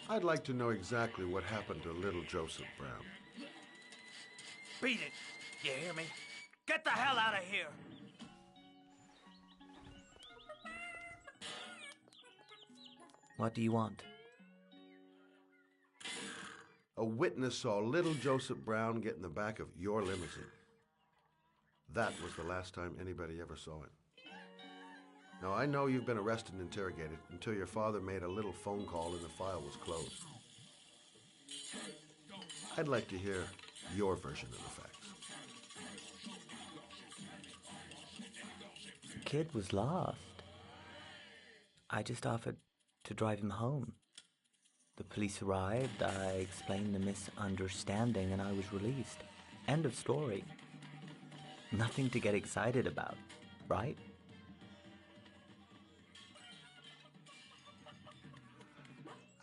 I'd like to know exactly what happened to little Joseph Brown. Beat it! You hear me? Get the hell out of here! What do you want? A witness saw little Joseph Brown get in the back of your limousine. That was the last time anybody ever saw him. Now, I know you've been arrested and interrogated until your father made a little phone call and the file was closed. I'd like to hear your version of the facts. The kid was lost. I just offered to drive him home. The police arrived, I explained the misunderstanding, and I was released. End of story. Nothing to get excited about, right?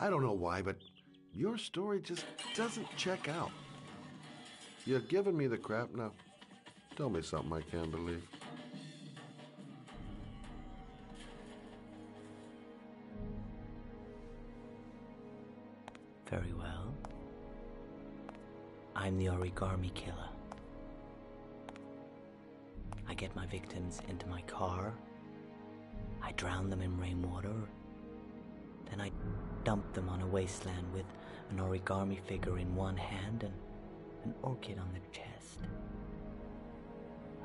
I don't know why, but your story just doesn't check out. You're giving me the crap now. Tell me something I can't believe. Very well. I'm the origami killer. I get my victims into my car. I drown them in rainwater. Then I dump them on a wasteland with an origami figure in one hand and an orchid on their chest.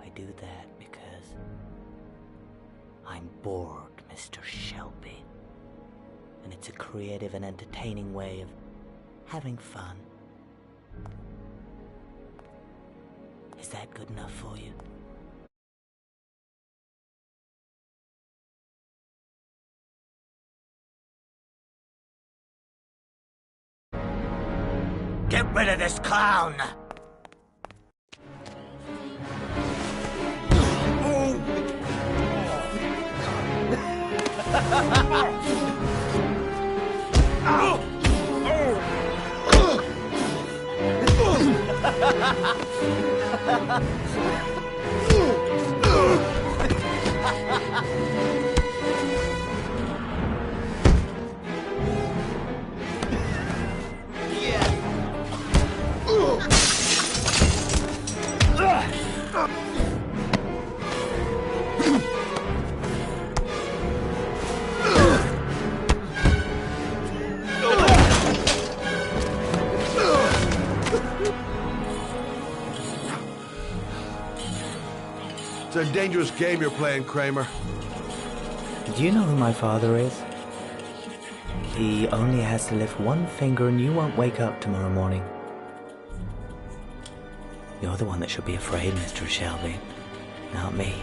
I do that because I'm bored, Mr. Shelby. And it's a creative and entertaining way of having fun. Is that good enough for you? Get rid of this clown! It's a dangerous game you're playing, Kramer. Do you know who my father is? He only has to lift one finger and you won't wake up tomorrow morning. You're the one that should be afraid, Mr. Shelby, not me.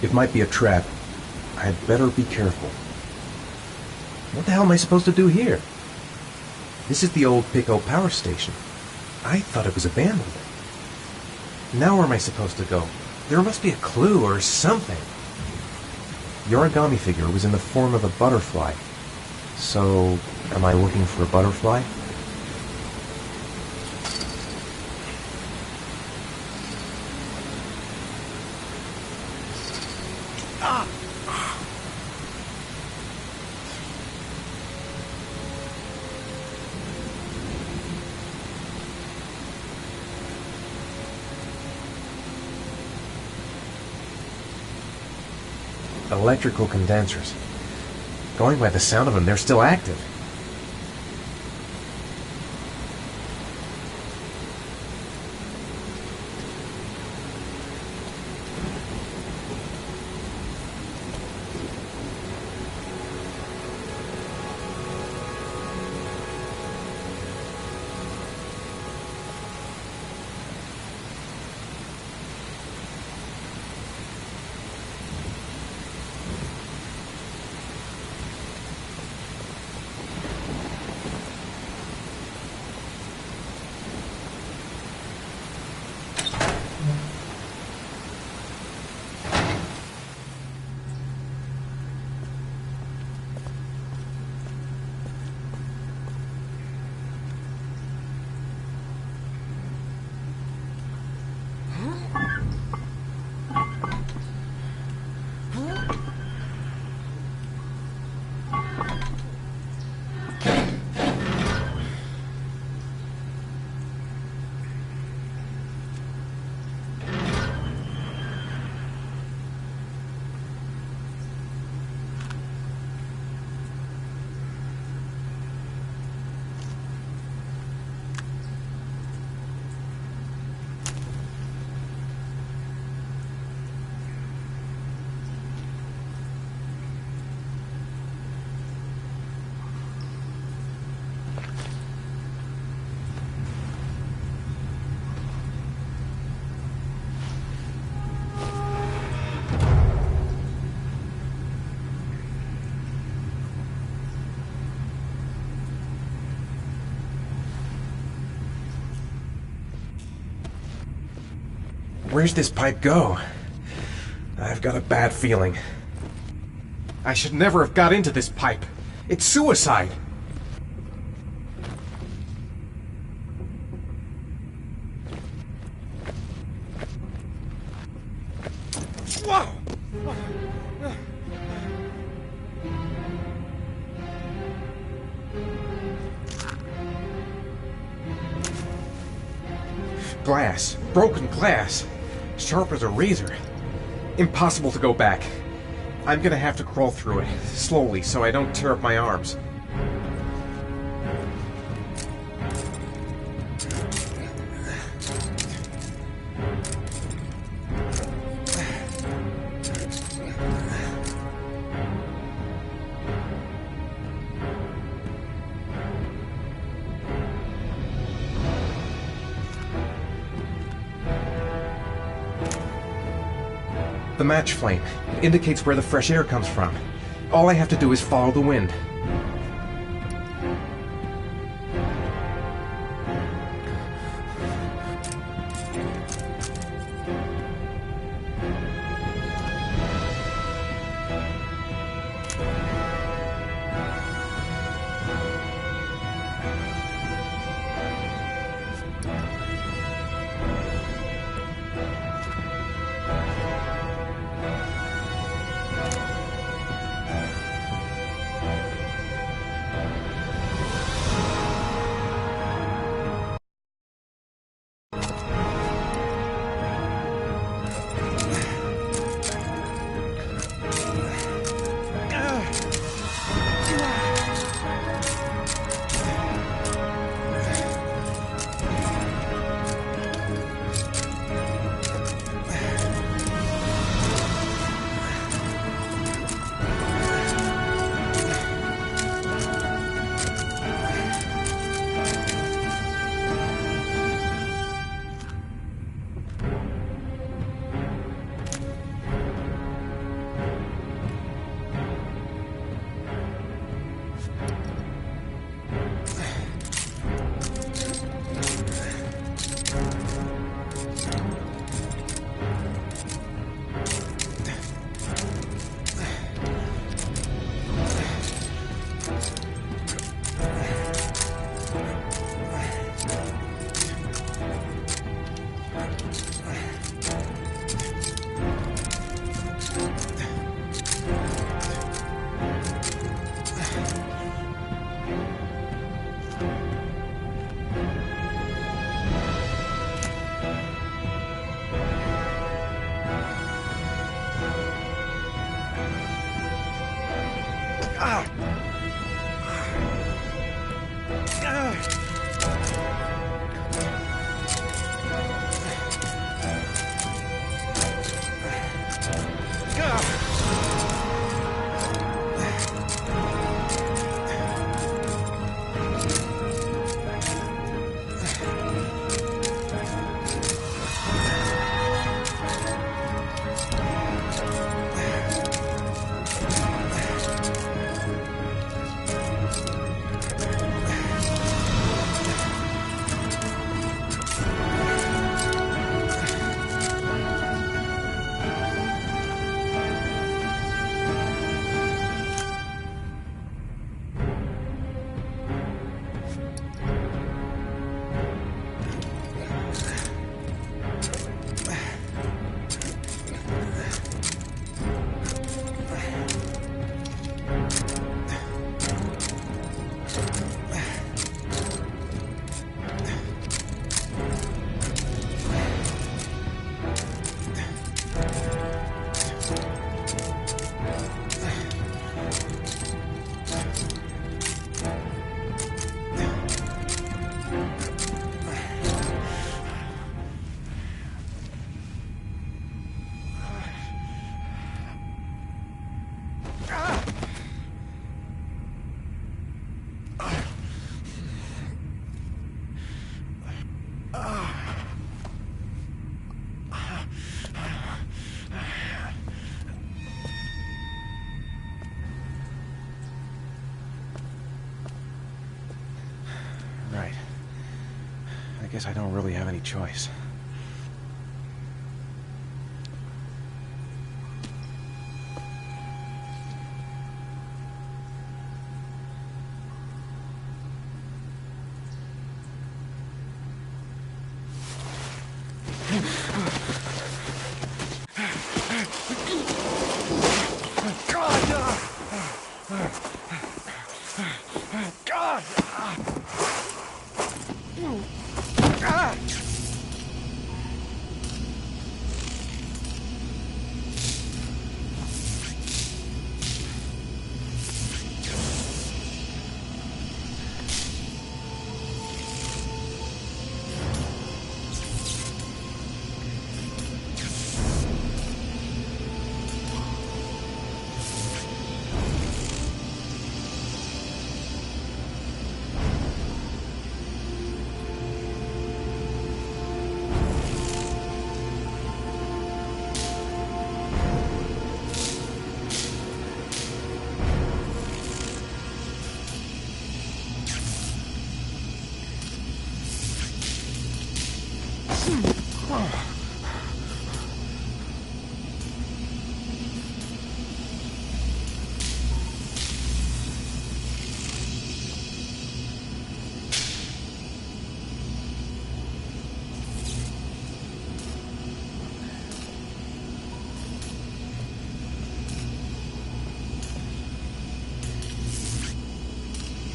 It might be a trap. I'd better be careful. What the hell am I supposed to do here? This is the old Pico power station. I thought it was abandoned. Now where am I supposed to go? There must be a clue or something. The origami figure was in the form of a butterfly. So, am I looking for a butterfly? Electrical condensers. Going by the sound of them, they're still active. Where's this pipe go? I've got a bad feeling. I should never have got into this pipe. It's suicide. Whoa! Glass. Broken glass. Sharp as a razor. Impossible to go back. I'm gonna have to crawl through it, slowly, so I don't tear up my arms. The match flame. It indicates where the fresh air comes from. All I have to do is follow the wind. Guess I don't really have any choice.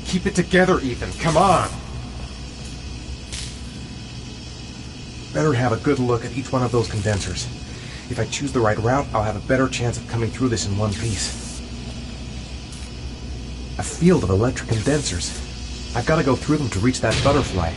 Keep it together, Ethan. Come on! Better have a good look at each one of those condensers. If I choose the right route, I'll have a better chance of coming through this in one piece. A field of electric condensers. I've got to go through them to reach that butterfly.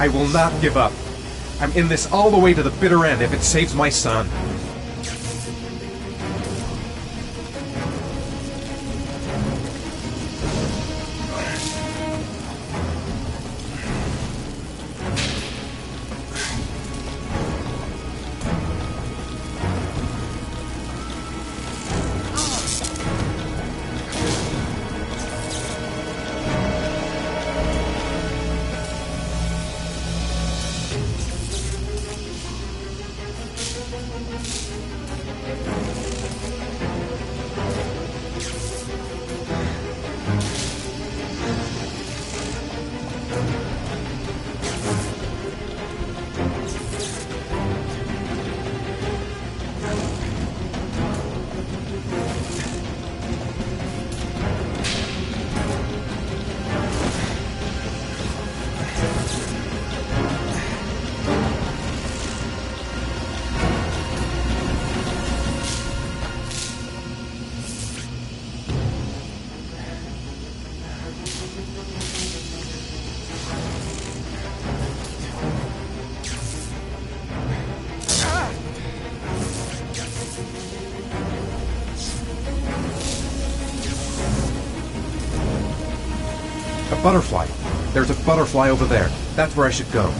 I will not give up. I'm in this all the way to the bitter end if it saves my son. A butterfly. There's a butterfly over there. That's where I should go.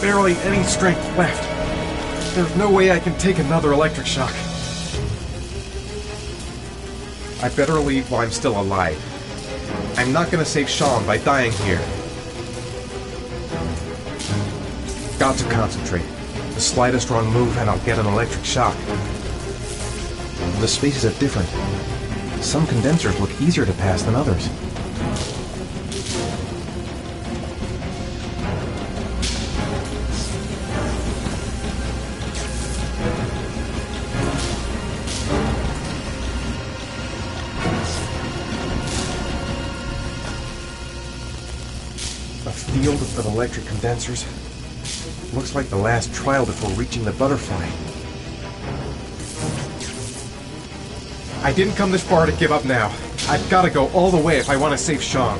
Barely any strength left. There's no way I can take another electric shock. I better leave while I'm still alive. I'm not gonna save Sean by dying here. Got to concentrate. The slightest wrong move and I'll get an electric shock. The spaces are different. Some condensers look easier to pass than others. field of electric condensers. Looks like the last trial before reaching the butterfly. I didn't come this far to give up now. I've got to go all the way if I want to save Sean.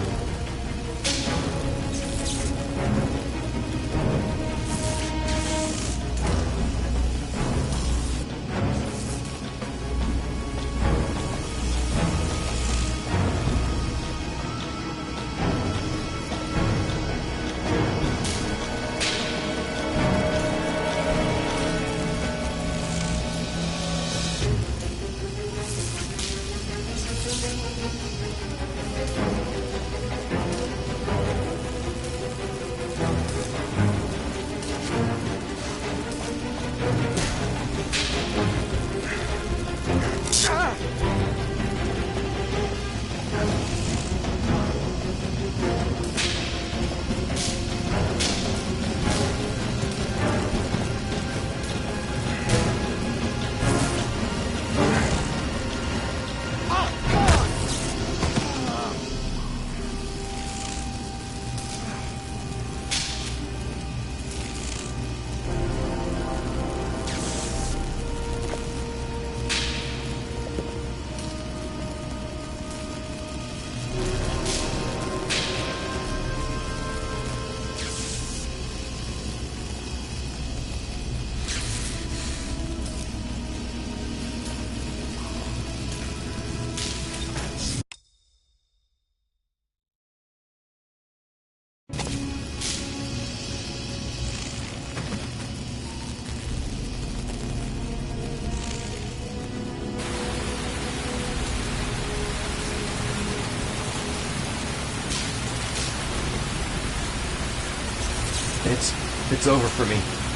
It's over for me.